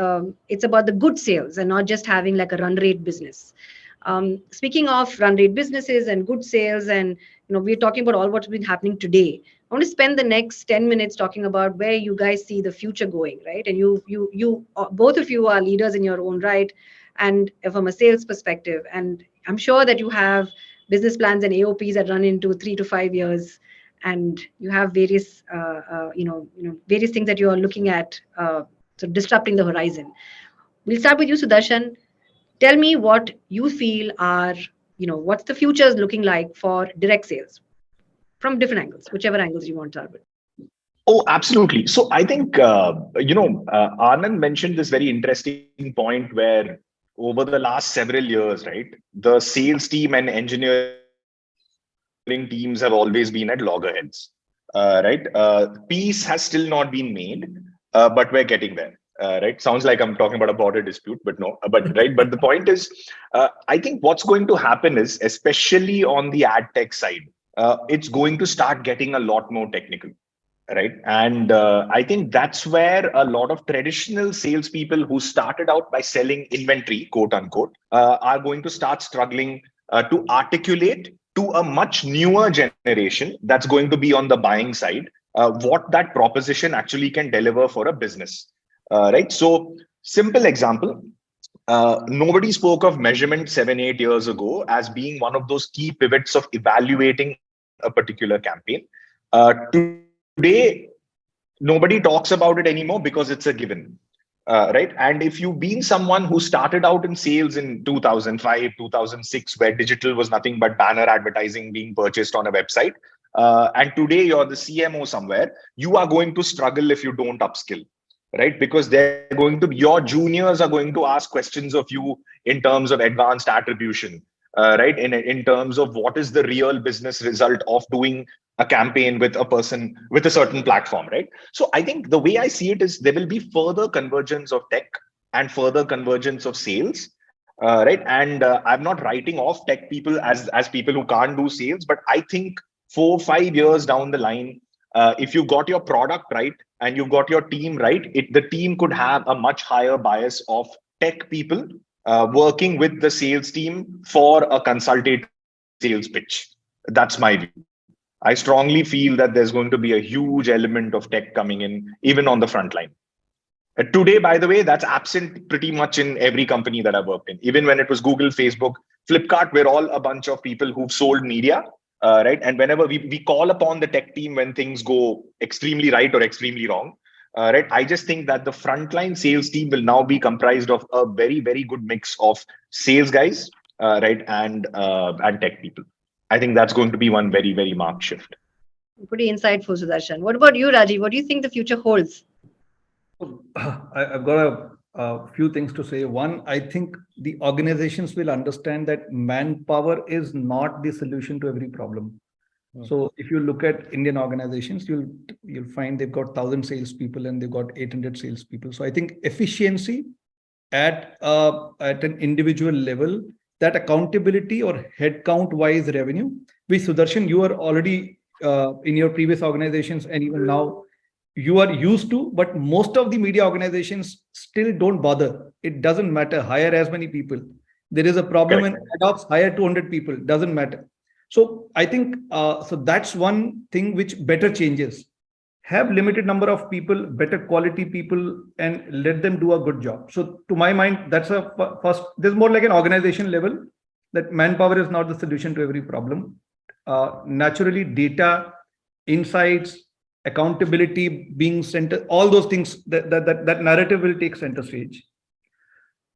it's about the good sales and not just having like a run rate business. Speaking of run rate businesses and good sales, and we're talking about all what's been happening today. I want to spend the next 10 minutes talking about where you guys see the future going, right? And you both of you are leaders in your own right, and from a sales perspective. And I'm sure that you have business plans and AOPs that run into 3 to 5 years, and you have various various things that you are looking at, so disrupting the horizon. We'll start with you, Sudarshan. Tell me what you feel are, what's the future is looking like for direct sales from different angles, whichever angles you want to start with. Oh, absolutely. So I think, Anand mentioned this very interesting point where over the last several years, right, the sales team and engineering teams have always been at loggerheads, right? Peace has still not been made, but we're getting there. Right. Sounds like I'm talking about a border dispute, but no. But right. But the point is, I think what's going to happen is, especially on the ad tech side, it's going to start getting a lot more technical, right? And I think that's where a lot of traditional salespeople who started out by selling inventory, quote unquote, are going to start struggling to articulate to a much newer generation that's going to be on the buying side what that proposition actually can deliver for a business. Right. So, simple example. Nobody spoke of measurement 7, 8 years ago as being one of those key pivots of evaluating a particular campaign. Today, nobody talks about it anymore because it's a given. Right. And if you've been someone who started out in sales in 2005, 2006, where digital was nothing but banner advertising being purchased on a website, and today you're the CMO somewhere, you are going to struggle if you don't upskill. Right, because your juniors are going to ask questions of you in terms of advanced attribution, right? In terms of what is the real business result of doing a campaign with a person with a certain platform, right? So I think the way I see it is there will be further convergence of tech and further convergence of sales, right? And I'm not writing off tech people as people who can't do sales, but I think 4, 5 years down the line, if you got your product right and you've got your team right, the team could have a much higher bias of tech people working with the sales team for a consultative sales pitch. That's my view. I strongly feel that there's going to be a huge element of tech coming in, even on the front line. Today, by the way, that's absent pretty much in every company that I've worked in. Even when it was Google, Facebook, Flipkart, we're all a bunch of people who've sold media. Right. And whenever we call upon the tech team when things go extremely right or extremely wrong, right, I just think that the frontline sales team will now be comprised of a very, very good mix of sales guys, right, and tech people. I think that's going to be one very, very marked shift. Pretty insightful, Sudarshan. What about you, Rajeev? What do you think the future holds? I've got a few things to say. One, I think the organizations will understand that manpower is not the solution to every problem. So if you look at Indian organizations, you'll find they've got 1,000 salespeople and they've got 800 salespeople. So I think efficiency at an individual level, that accountability or headcount wise revenue, which Sudarshan, you are already in your previous organizations and even now you are used to, but most of the media organizations still don't bother. It doesn't matter. Hire as many people. There is a problem in AdOps, hire 200 people. Doesn't matter. So I think so that's one thing which better changes. Have limited number of people, better quality people, and let them do a good job. So to my mind, that's a first. There's more like an organization level that manpower is not the solution to every problem. Naturally, data, insights, accountability being center, all those things, that narrative will take center stage.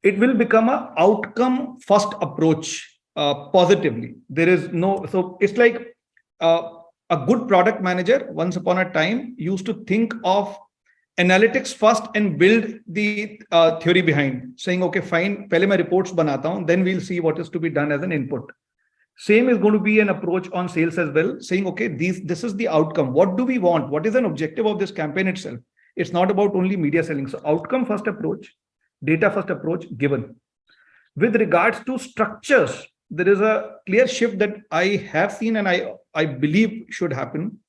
It will become an outcome first approach positively. There is no, so it's like a good product manager once upon a time used to think of analytics first and build the theory behind, saying, okay, fine, pehle main reports banata hun, then we'll see what is to be done as an input. Same is going to be an approach on sales as well, saying, okay, this is the outcome. What do we want? What is an objective of this campaign itself? It's not about only media selling. So outcome first approach, data first approach given. With regards to structures, there is a clear shift that I have seen and I believe should happen.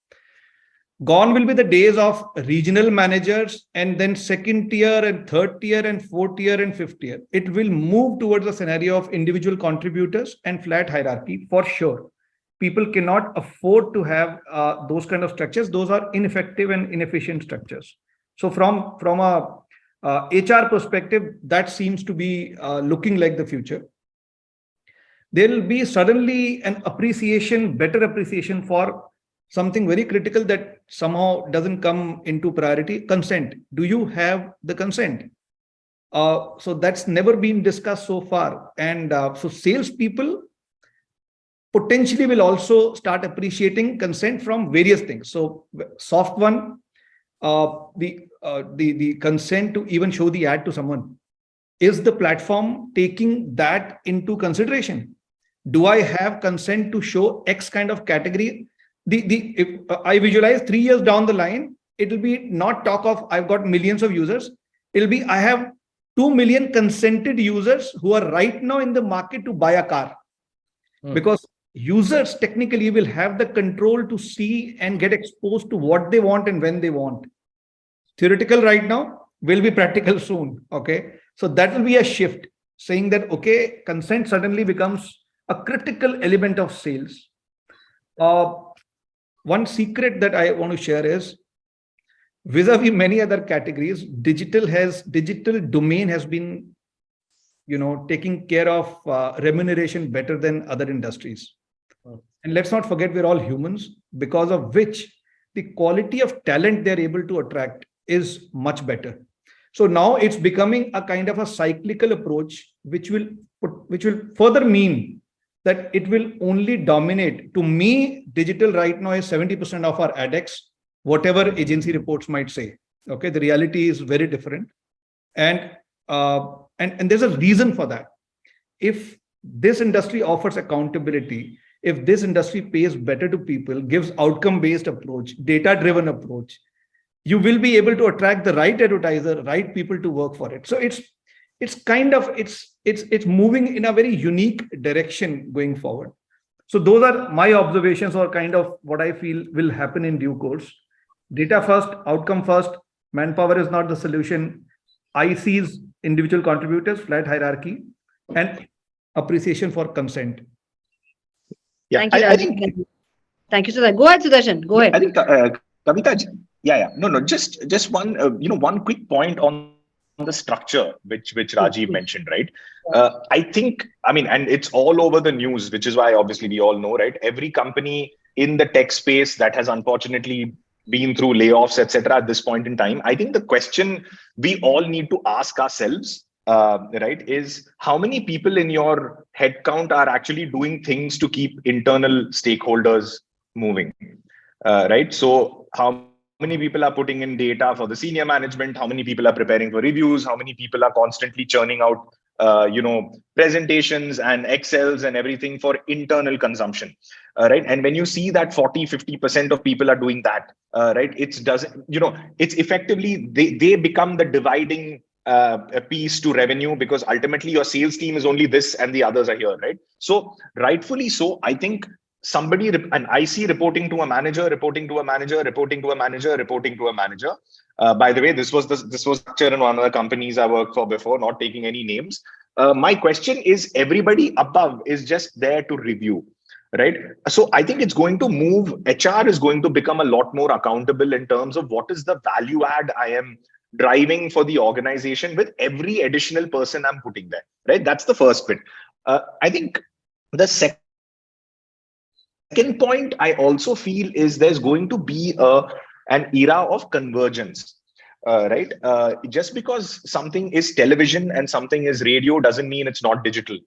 Gone will be the days of regional managers and then second tier and third tier and fourth tier and fifth tier. It will move towards a scenario of individual contributors and flat hierarchy for sure. People cannot afford to have those kind of structures. Those are ineffective and inefficient structures. So from a HR perspective, that seems to be looking like the future. There will be suddenly an appreciation, better appreciation for something very critical that somehow doesn't come into priority: consent. Do you have the consent? So that's never been discussed so far. And so salespeople potentially will also start appreciating consent from various things. So soft one, the consent to even show the ad to someone. Is the platform taking that into consideration? Do I have consent to show X kind of category? If I visualize 3 years down the line, it will be not talk of I've got millions of users. It'll be I have 2 million consented users who are right now in the market to buy a car. Because users technically will have the control to see and get exposed to what they want and when they want. Theoretical right now will be practical soon. Okay. So that will be a shift, saying that, okay, consent suddenly becomes a critical element of sales. One secret that I want to share is, vis-a-vis many other categories, digital domain has been, taking care of remuneration better than other industries. And let's not forget, we're all humans, because of which the quality of talent they're able to attract is much better. So now it's becoming a kind of a cyclical approach, which will further mean that it will only dominate. To me, digital right now is 70% of our AdX, whatever agency reports might say. Okay, the reality is very different. And there's a reason for that. If this industry offers accountability, if this industry pays better to people, gives outcome-based approach, data-driven approach, you will be able to attract the right advertiser, right people to work for it. So it's moving in a very unique direction going forward. So those are my observations, or kind of what I feel will happen in due course. Data first, outcome first. Manpower is not the solution. ICs, individual contributors, flat hierarchy, and appreciation for consent. Yeah, Thank you, I think. Thank you, Sudarshan. Go ahead, Sudarshan. Go ahead. I think Kavita. Yeah. No. Just one. One quick point on the structure, which Rajeev mentioned, right? I think, and it's all over the news, which is why obviously we all know, right? Every company in the tech space that has unfortunately been through layoffs, etc. at this point in time, I think the question we all need to ask ourselves, right, is how many people in your headcount are actually doing things to keep internal stakeholders moving, right? So how many people are putting in data for the senior management? How many people are preparing for reviews? How many people are constantly churning out, presentations and Excels and everything for internal consumption, right? And when you see that 40-50% of people are doing that, right, it's effectively, they become the dividing a piece to revenue, because ultimately your sales team is only this and the others are here, right? So rightfully so, I think somebody, an IC reporting to a manager, reporting to a manager, reporting to a manager, reporting to a manager. By the way, this was structure in one of the companies I worked for before, not taking any names. My question is, everybody above is just there to review, right? So I think it's going to move. HR is going to become a lot more accountable in terms of what is the value add I am driving for the organization with every additional person I'm putting there, right? That's the first bit. I think the second point I also feel is there's going to be an era of convergence, right? Just because something is television and something is radio doesn't mean it's not digital,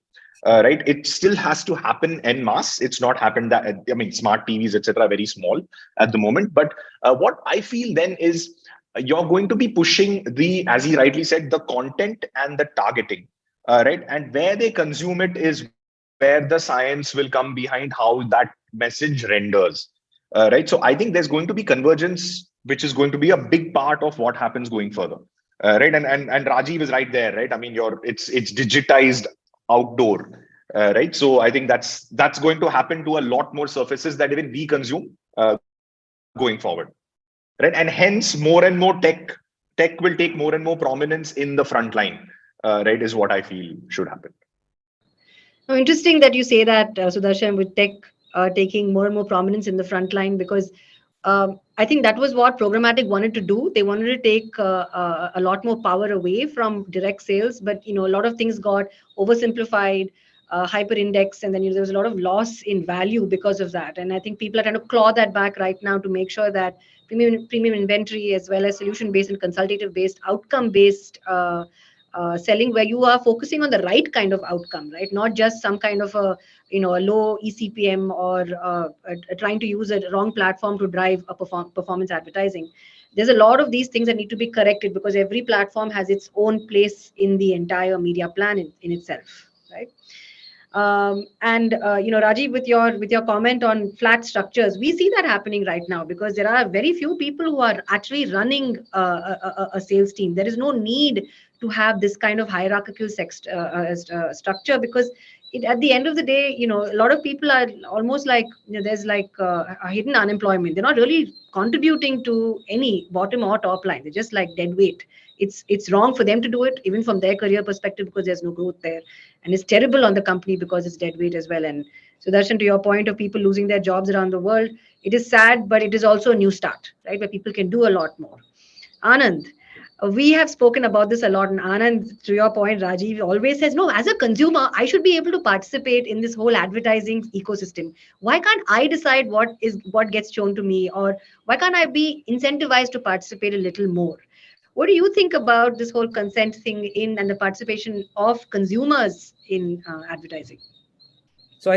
right? It still has to happen en masse. It's not happened that, smart TVs, etc., very small at the moment. But what I feel then is you're going to be pushing as he rightly said, the content and the targeting, right? And where they consume it is where the science will come behind how that message renders, right? So I think there's going to be convergence, which is going to be a big part of what happens going further, right? And Rajiv is right there, right? I mean, it's digitized outdoor, right? So I think that's going to happen to a lot more surfaces that even we consume going forward, right? And hence more and more tech will take more and more prominence in the front line, right? Is what I feel should happen. Now, interesting that you say that, Sudarshan, with tech taking more and more prominence in the front line, because I think that was what programmatic wanted to do. They wanted to take a lot more power away from direct sales, but a lot of things got oversimplified, hyper indexed, and then there was a lot of loss in value because of that. And I think people are trying to claw that back right now to make sure that premium inventory, as well as solution based and consultative based, outcome based selling, where you are focusing on the right kind of outcome, right? Not just some kind of a low ECPM, or trying to use a wrong platform to drive a performance advertising. There's a lot of these things that need to be corrected, because every platform has its own place in the entire media plan in itself, right? And Rajiv, with your comment on flat structures, we see that happening right now, because there are very few people who are actually running a sales team. There is no need to have this kind of hierarchical structure, because at the end of the day, a lot of people are almost like, there's like a hidden unemployment. They're not really contributing to any bottom or top line. They're just like dead weight. It's wrong for them to do it, even from their career perspective, because there's no growth there, and it's terrible on the company because it's dead weight as well. And so, Darshan, to your point of people losing their jobs around the world, it is sad, but it is also a new start, right, where people can do a lot more. Anand, we have spoken about this a lot, and Anand, to your point, Rajiv always says, no, as a consumer, I should be able to participate in this whole advertising ecosystem. Why can't I decide what gets shown to me, or why can't I be incentivized to participate a little more? What do you think about this whole consent thing and the participation of consumers in advertising? So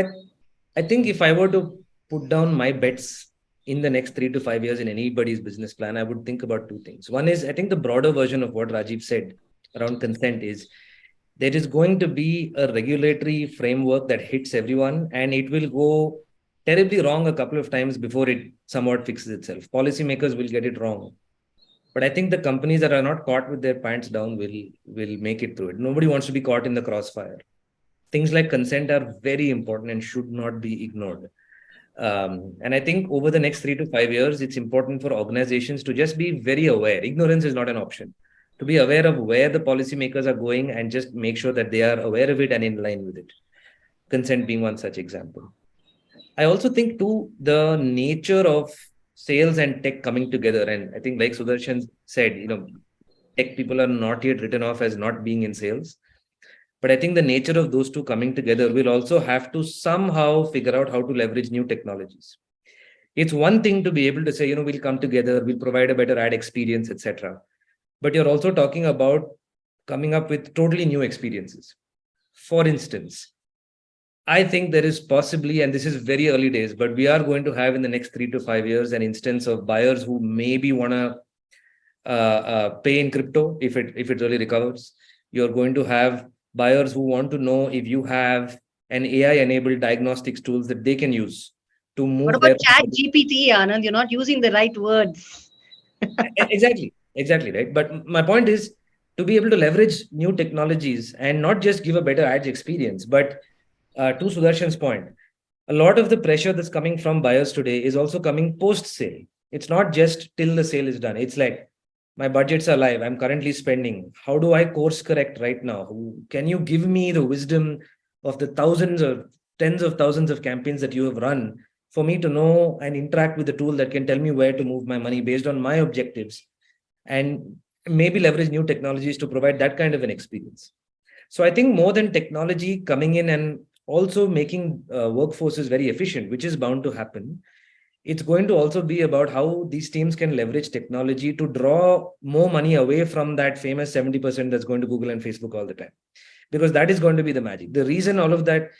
I think if I were to put down my bets in the next 3 to 5 years in anybody's business plan, I would think about two things. One is, I think the broader version of what Rajiv said around consent is, there is going to be a regulatory framework that hits everyone, and it will go terribly wrong a couple of times before it somewhat fixes itself. Policymakers will get it wrong. But I think the companies that are not caught with their pants down will make it through it. Nobody wants to be caught in the crossfire. Things like consent are very important and should not be ignored. And I think over the next 3 to 5 years, it's important for organizations to just be very aware. Ignorance is not an option. To be aware of where the policymakers are going and just make sure that they are aware of it and in line with it. Consent being one such example. I also think too, the nature of sales and tech coming together. And I think like Sudarshan said, tech people are not yet written off as not being in sales. But I think the nature of those two coming together will also have to somehow figure out how to leverage new technologies. It's one thing to be able to say, we'll come together, we'll provide a better ad experience, etc. But you're also talking about coming up with totally new experiences. For instance, I think there is possibly, and this is very early days, but we are going to have in the next 3 to 5 years an instance of buyers who maybe want to pay in crypto if it really recovers. You're going to have buyers who want to know if you have an AI-enabled diagnostics tools that they can use to move. What about Chat GPT, Anand? You're not using the right words. Exactly, right. But my point is to be able to leverage new technologies and not just give a better ads experience, but to Sudarshan's point, a lot of the pressure that's coming from buyers today is also coming post-sale. It's not just till the sale is done. It's like, my budgets are live. I'm currently spending. How do I course correct right now? Can you give me the wisdom of the thousands or tens of thousands of campaigns that you have run for me to know and interact with the tool that can tell me where to move my money based on my objectives, and maybe leverage new technologies to provide that kind of an experience. So I think more than technology coming in and also making workforces very efficient, which is bound to happen, it's going to also be about how these teams can leverage technology to draw more money away from that famous 70% that's going to Google and Facebook all the time. Because that is going to be the magic. The reason all of that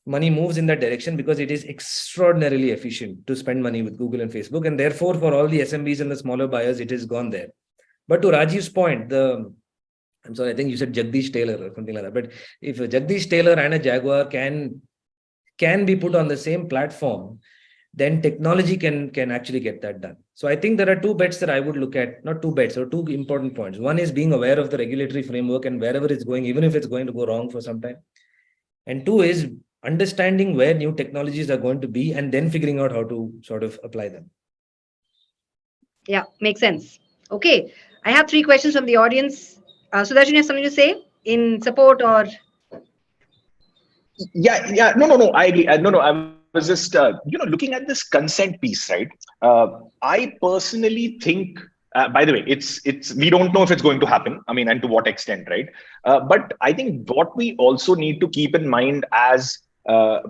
money moves in that direction, because it is extraordinarily efficient to spend money with Google and Facebook. And therefore, for all the SMBs and the smaller buyers, it has gone there. But to Rajiv's point, I'm sorry, I think you said Jagdish Taylor or something like that. But if a Jagdish Taylor and a Jaguar can be put on the same platform, then technology can actually get that done. So I think there are two bets that I would look at, not two bets, or two important points. One is being aware of the regulatory framework and wherever it's going, even if it's going to go wrong for some time. And two is understanding where new technologies are going to be and then figuring out how to sort of apply them. Yeah, makes sense. Okay, I have 3 questions from the audience. Sudarshan, you have something to say in support or? Yeah. No. I agree. No. I was just, looking at this consent piece, right? I personally think, by the way, it's we don't know if it's going to happen. I mean, and to what extent, right? But I think what we also need to keep in mind as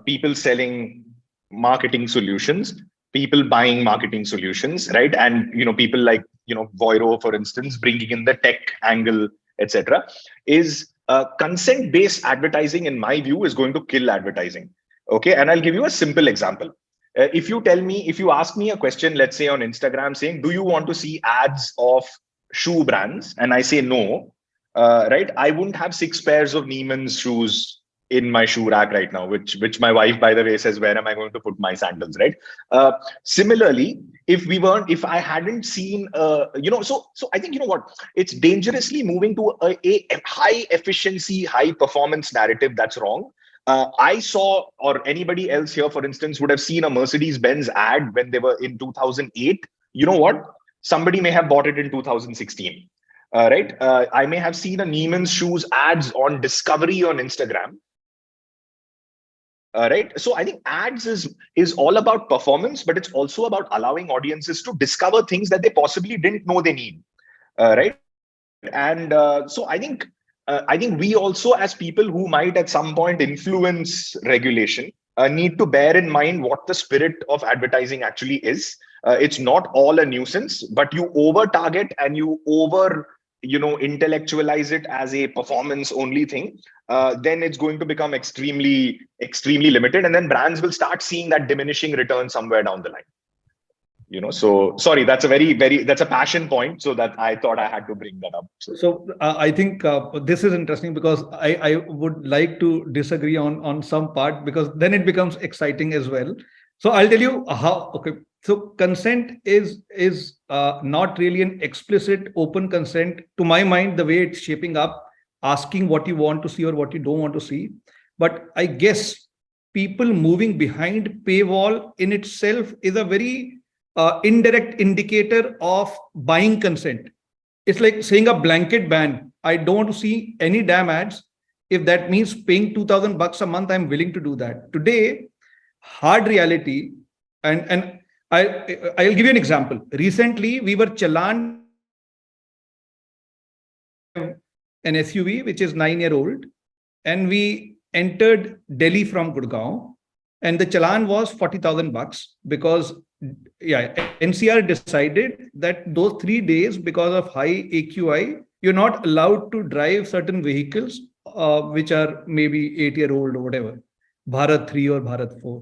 people selling marketing solutions, people buying marketing solutions, right? And people like Voiro, for instance, bringing in the tech angle, etc., is consent-based advertising, in my view, is going to kill advertising. Okay, and I'll give you a simple example. If you ask me a question, let's say on Instagram, saying, "Do you want to see ads of shoe brands?" and I say no, right? I wouldn't have 6 pairs of Neiman's shoes in my shoe rack right now, which my wife, by the way, says, "Where am I going to put my sandals?" Right? Similarly, if I hadn't seen, so I think what, it's dangerously moving to a high efficiency, high performance narrative that's wrong. I saw, or anybody else here, for instance, would have seen a Mercedes-Benz ad when they were in 2008. You know what? Somebody may have bought it in 2016. Right? I may have seen a Neiman's shoes ads on Discovery on Instagram. Right. So I think ads is all about performance, but it's also about allowing audiences to discover things that they possibly didn't know they need. Right. And so I think we also, as people who might at some point influence regulation, need to bear in mind what the spirit of advertising actually is. It's not all a nuisance, but you over target and you over intellectualize it as a performance only thing, then it's going to become extremely limited, and then brands will start seeing that diminishing return somewhere down the line. So sorry, that's a passion point, so that I thought I had to bring that up. So I think this is interesting, because I would like to disagree on some part, because then it becomes exciting as well. So I'll tell you how. Okay, so consent is not really an explicit open consent to my mind, the way it's shaping up, asking what you want to see or what you don't want to see. But I guess people moving behind paywall in itself is a very indirect indicator of buying consent. It's like saying a blanket ban. I don't want to see any damn ads. If that means paying $2,000 a month, I'm willing to do that. Today, hard reality, and I'll give you an example. Recently, we were challaned an SUV which is 9-year-old, and we entered Delhi from Gurgaon, and the challan was $40,000 because NCR decided that those 3 days, because of high AQI, you're not allowed to drive certain vehicles which are maybe 8-year-old or whatever, Bharat 3 or Bharat 4.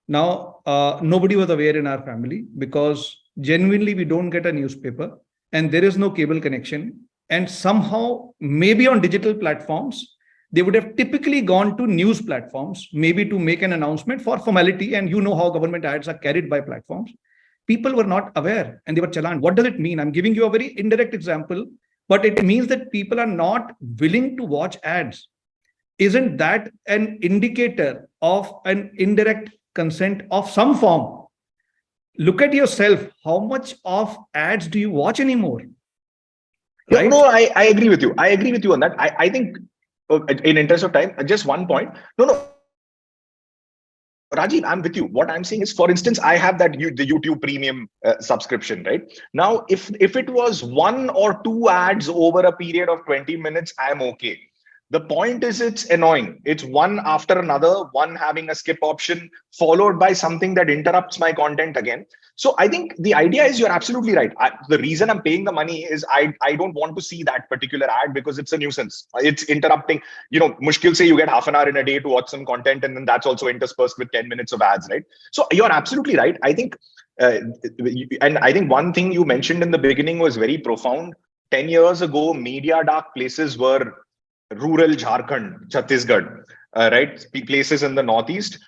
Now, nobody was aware in our family, because genuinely we don't get a newspaper and there is no cable connection. And somehow, maybe on digital platforms, they would have typically gone to news platforms, maybe to make an announcement for formality. And you know how government ads are carried by platforms. People were not aware and they were challaned. What does it mean? I'm giving you a very indirect example, but it means that people are not willing to watch ads. Isn't that an indicator of an indirect consent of some form? Look at yourself. How much of ads do you watch anymore? Right? No, I agree with you. I agree with you on that. I think, in interest of time, just one point. No, Rajeev, I'm with you. What I'm saying is, for instance, I have the YouTube Premium subscription, right? Now, if it was 1 or 2 ads over a period of 20 minutes, I'm okay. The point is, it's annoying. It's one after another, one having a skip option, followed by something that interrupts my content again. So I think the idea is, you're absolutely right. The reason I'm paying the money is I don't want to see that particular ad because it's a nuisance. It's interrupting. Mushkil say you get half an hour in a day to watch some content, and then that's also interspersed with 10 minutes of ads, right? So you're absolutely right. I think And I think one thing you mentioned in the beginning was very profound. 10 years ago, media dark places were rural Jharkhand, Chhattisgarh, right? Places in the Northeast.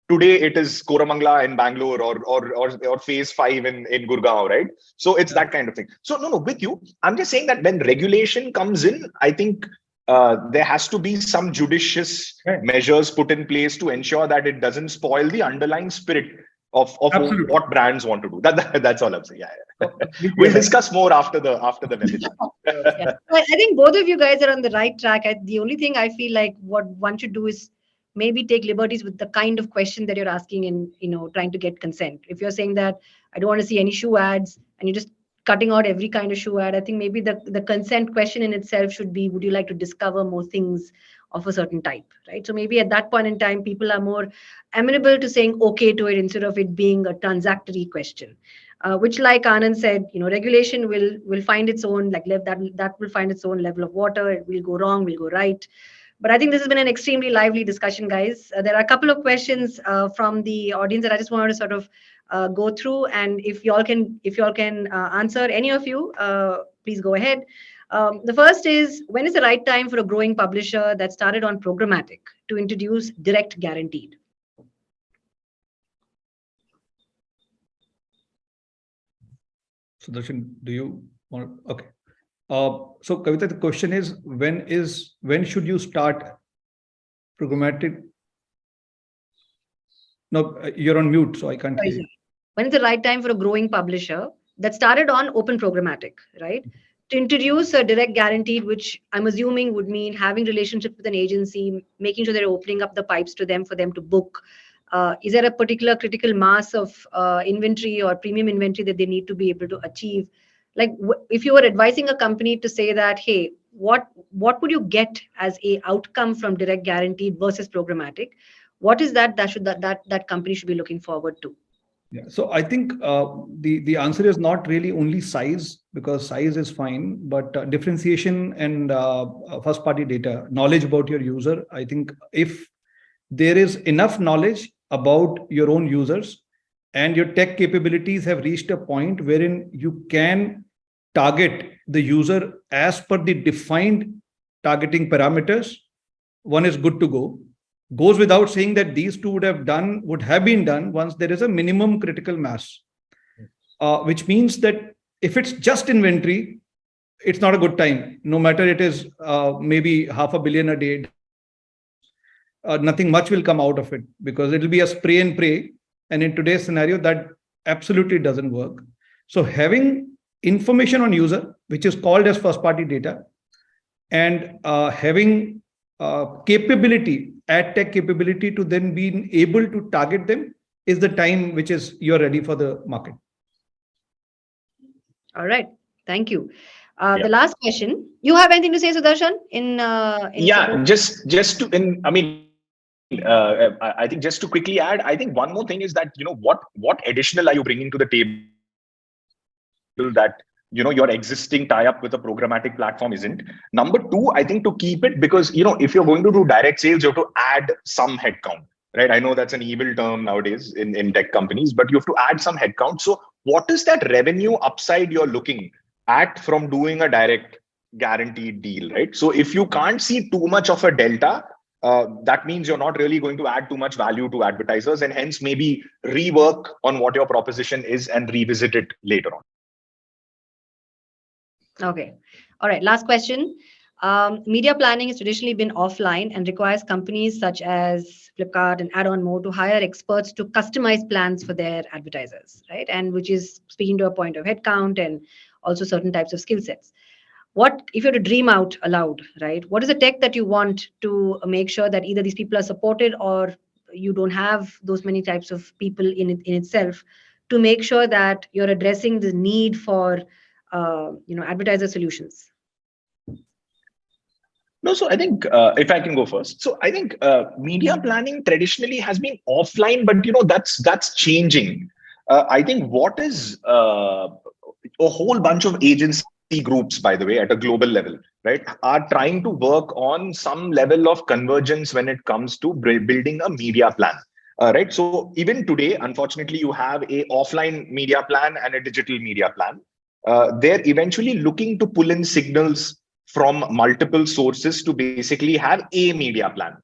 Today, it is Koramangala in Bangalore or Phase 5 in Gurgaon, right? So it's that kind of thing. So no, with you, I'm just saying that when regulation comes in, I think there has to be some judicious measures put in place to ensure that it doesn't spoil the underlying spirit of what brands want to do. That's all I'm saying. Yeah. We'll discuss more after the webinar. Yeah. I think both of you guys are on the right track. The only thing I feel like what one should do is maybe take liberties with the kind of question that you're asking in, trying to get consent. If you're saying that I don't want to see any shoe ads and you're just cutting out every kind of shoe ad, I think maybe the consent question in itself should be, would you like to discover more things of a certain type, right? So maybe at that point in time, people are more amenable to saying okay to it instead of it being a transactory question. Which, like Anand said, regulation will find its own, like that will find its own level of water. It will go wrong, will go right. But I think this has been an extremely lively discussion, guys. There are a couple of questions from the audience that I just wanted to sort of go through, and if y'all can answer any of you, please go ahead. The first is, when is the right time for a growing publisher that started on programmatic to introduce direct guaranteed? Sudarshan, do you want? Okay. So Kavita, the question is when should you start programmatic? No, you're on mute, so I can't hear you. When is the right time for a growing publisher that started on open programmatic, right, to introduce a direct guaranteed, which I'm assuming would mean having relationships with an agency, making sure they're opening up the pipes to them for them to book? Is there a particular critical mass of inventory or premium inventory that they need to be able to achieve? Like, if you were advising a company to say that, hey, what would you get as a outcome from direct guaranteed versus programmatic? What is that company should be looking forward to? Yeah, so I think the answer is not really only size, because size is fine, but differentiation and first party data, knowledge about your user. I think if there is enough knowledge about your own users and your tech capabilities have reached a point wherein you can target the user as per the defined targeting parameters, one is good to go. Goes without saying that these two would have been done once there is a minimum critical mass, which means that if it's just inventory, it's not a good time. No matter it is maybe 500 million a day, nothing much will come out of it, because it will be a spray and pray. And in today's scenario, that absolutely doesn't work. So having information on user, which is called as first party data, and having capability, ad tech capability to then be able to target them, is the time which is you're ready for the market. All right. Thank you. The last question. You have anything to say, Sudarshan? I think just to quickly add, I think one more thing is that, what additional are you bringing to the table that your existing tie-up with a programmatic platform isn't. Number two, I think to keep it, because if you're going to do direct sales, you have to add some headcount, right? I know that's an evil term nowadays in tech companies, but you have to add some headcount. So what is that revenue upside you're looking at from doing a direct guaranteed deal, right? So if you can't see too much of a delta, that means you're not really going to add too much value to advertisers, and hence maybe rework on what your proposition is and revisit it later on. Okay. All right. Last question. Media planning has traditionally been offline and requires companies such as Flipkart and AdOnMo to hire experts to customize plans for their advertisers, right? And which is speaking to a point of headcount and also certain types of skill sets. What, if you were to dream out aloud, right? What is the tech that you want to make sure that either these people are supported or you don't have those many types of people in itself, to make sure that you're addressing the need for advertiser solutions? No, so I think if I can go first. So I think media planning traditionally has been offline, but that's changing. I think what is a whole bunch of agency groups, by the way, at a global level, right, are trying to work on some level of convergence when it comes to building a media plan. Right. So even today, unfortunately, you have a offline media plan and a digital media plan. They're eventually looking to pull in signals from multiple sources to basically have a media plan.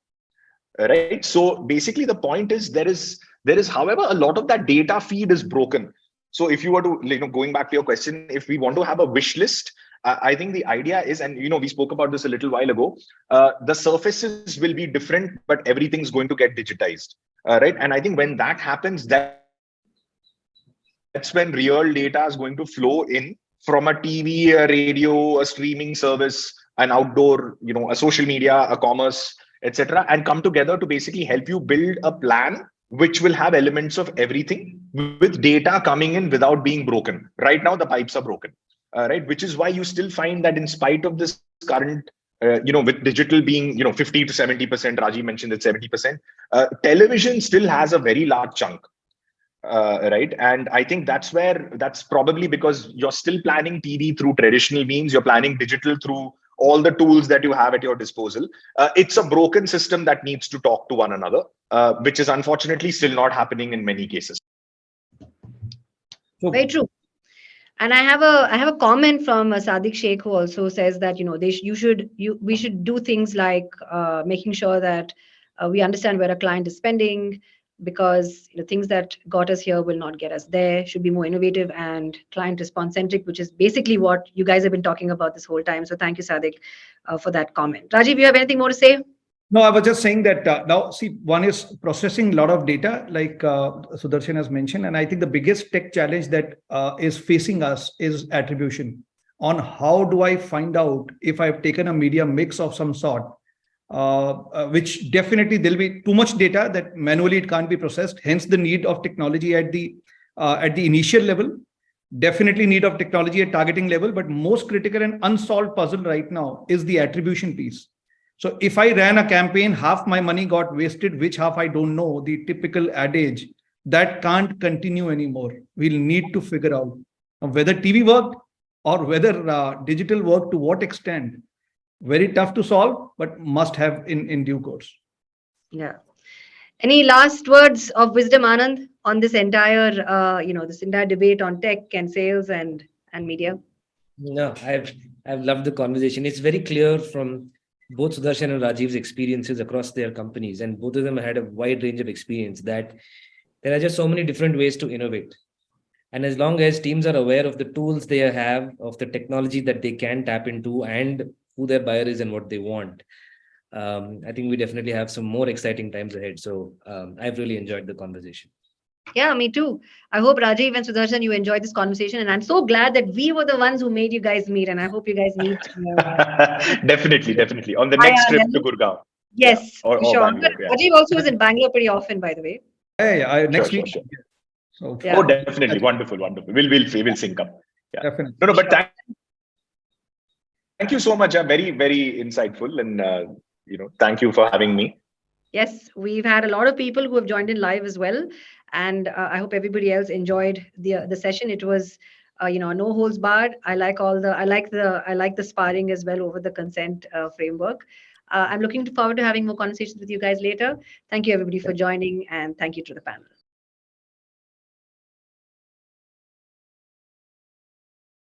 Right. So basically, the point is there is, however, a lot of that data feed is broken. So if you were to, going back to your question, if we want to have a wish list, I think the idea is, and we spoke about this a little while ago, the surfaces will be different, but everything's going to get digitized. Right. And I think when that happens, that's when real data is going to flow in from a TV, a radio, a streaming service, an outdoor, a social media, a commerce, etc., and come together to basically help you build a plan which will have elements of everything with data coming in without being broken. Right now, the pipes are broken, right? Which is why you still find that in spite of this current, with digital being, 50 to 70%, Rajiv mentioned that 70%, television still has a very large chunk. Right. And I think that's probably because you're still planning TV through traditional means, you're planning digital through all the tools that you have at your disposal. It's a broken system that needs to talk to one another, which is unfortunately still not happening in many cases. Very true. And I have a comment from Sadiq Sheikh, who also says that we should do things like making sure that we understand where a client is spending, because things that got us here will not get us there. Should be more innovative and client response centric, which is basically what you guys have been talking about this whole time. So thank you, Sadiq, for that comment. Rajiv, you have anything more to say? No, I was just saying that now, see, one is processing a lot of data, like Sudarshan has mentioned. And I think the biggest tech challenge that is facing us is attribution. On how do I find out if I've taken a media mix of some sort, which definitely there'll be too much data that manually it can't be processed. Hence the need of technology at the initial level. Definitely need of technology at targeting level, but most critical and unsolved puzzle right now is the attribution piece. So if I ran a campaign, half my money got wasted, which half I don't know, the typical adage, that can't continue anymore. We'll need to figure out whether TV worked or whether digital worked, to what extent. Very tough to solve, but must have in due course. Yeah. Any last words of wisdom, Anand, on this entire, this entire debate on tech and sales and media? No, I've loved the conversation. It's very clear from both Sudarshan and Rajiv's experiences across their companies, and both of them had a wide range of experience, that there are just so many different ways to innovate. And as long as teams are aware of the tools they have, of the technology that they can tap into, and who their buyer is and what they want, I think we definitely have some more exciting times ahead. So I've really enjoyed the conversation. Yeah, me too. I hope Rajiv and Sudarshan, you enjoyed this conversation, and I'm so glad that we were the ones who made you guys meet, and I hope you guys meet. Definitely on the next trip to Gurgaon. Yes, or sure. Bangalore. Yeah. Rajiv also is in Bangalore pretty often, by the way. Hey, next week. Sure. So, yeah. Oh, definitely. Wonderful. We'll sync up. Yeah. Definitely. No, but thank you so much. Very, very insightful, and thank you for having me. Yes, we've had a lot of people who have joined in live as well, and I hope everybody else enjoyed the session. It was no holds barred. I like the sparring as well over the consent framework. I'm looking forward to having more conversations with you guys later. Thank you everybody for joining, and thank you to the panel.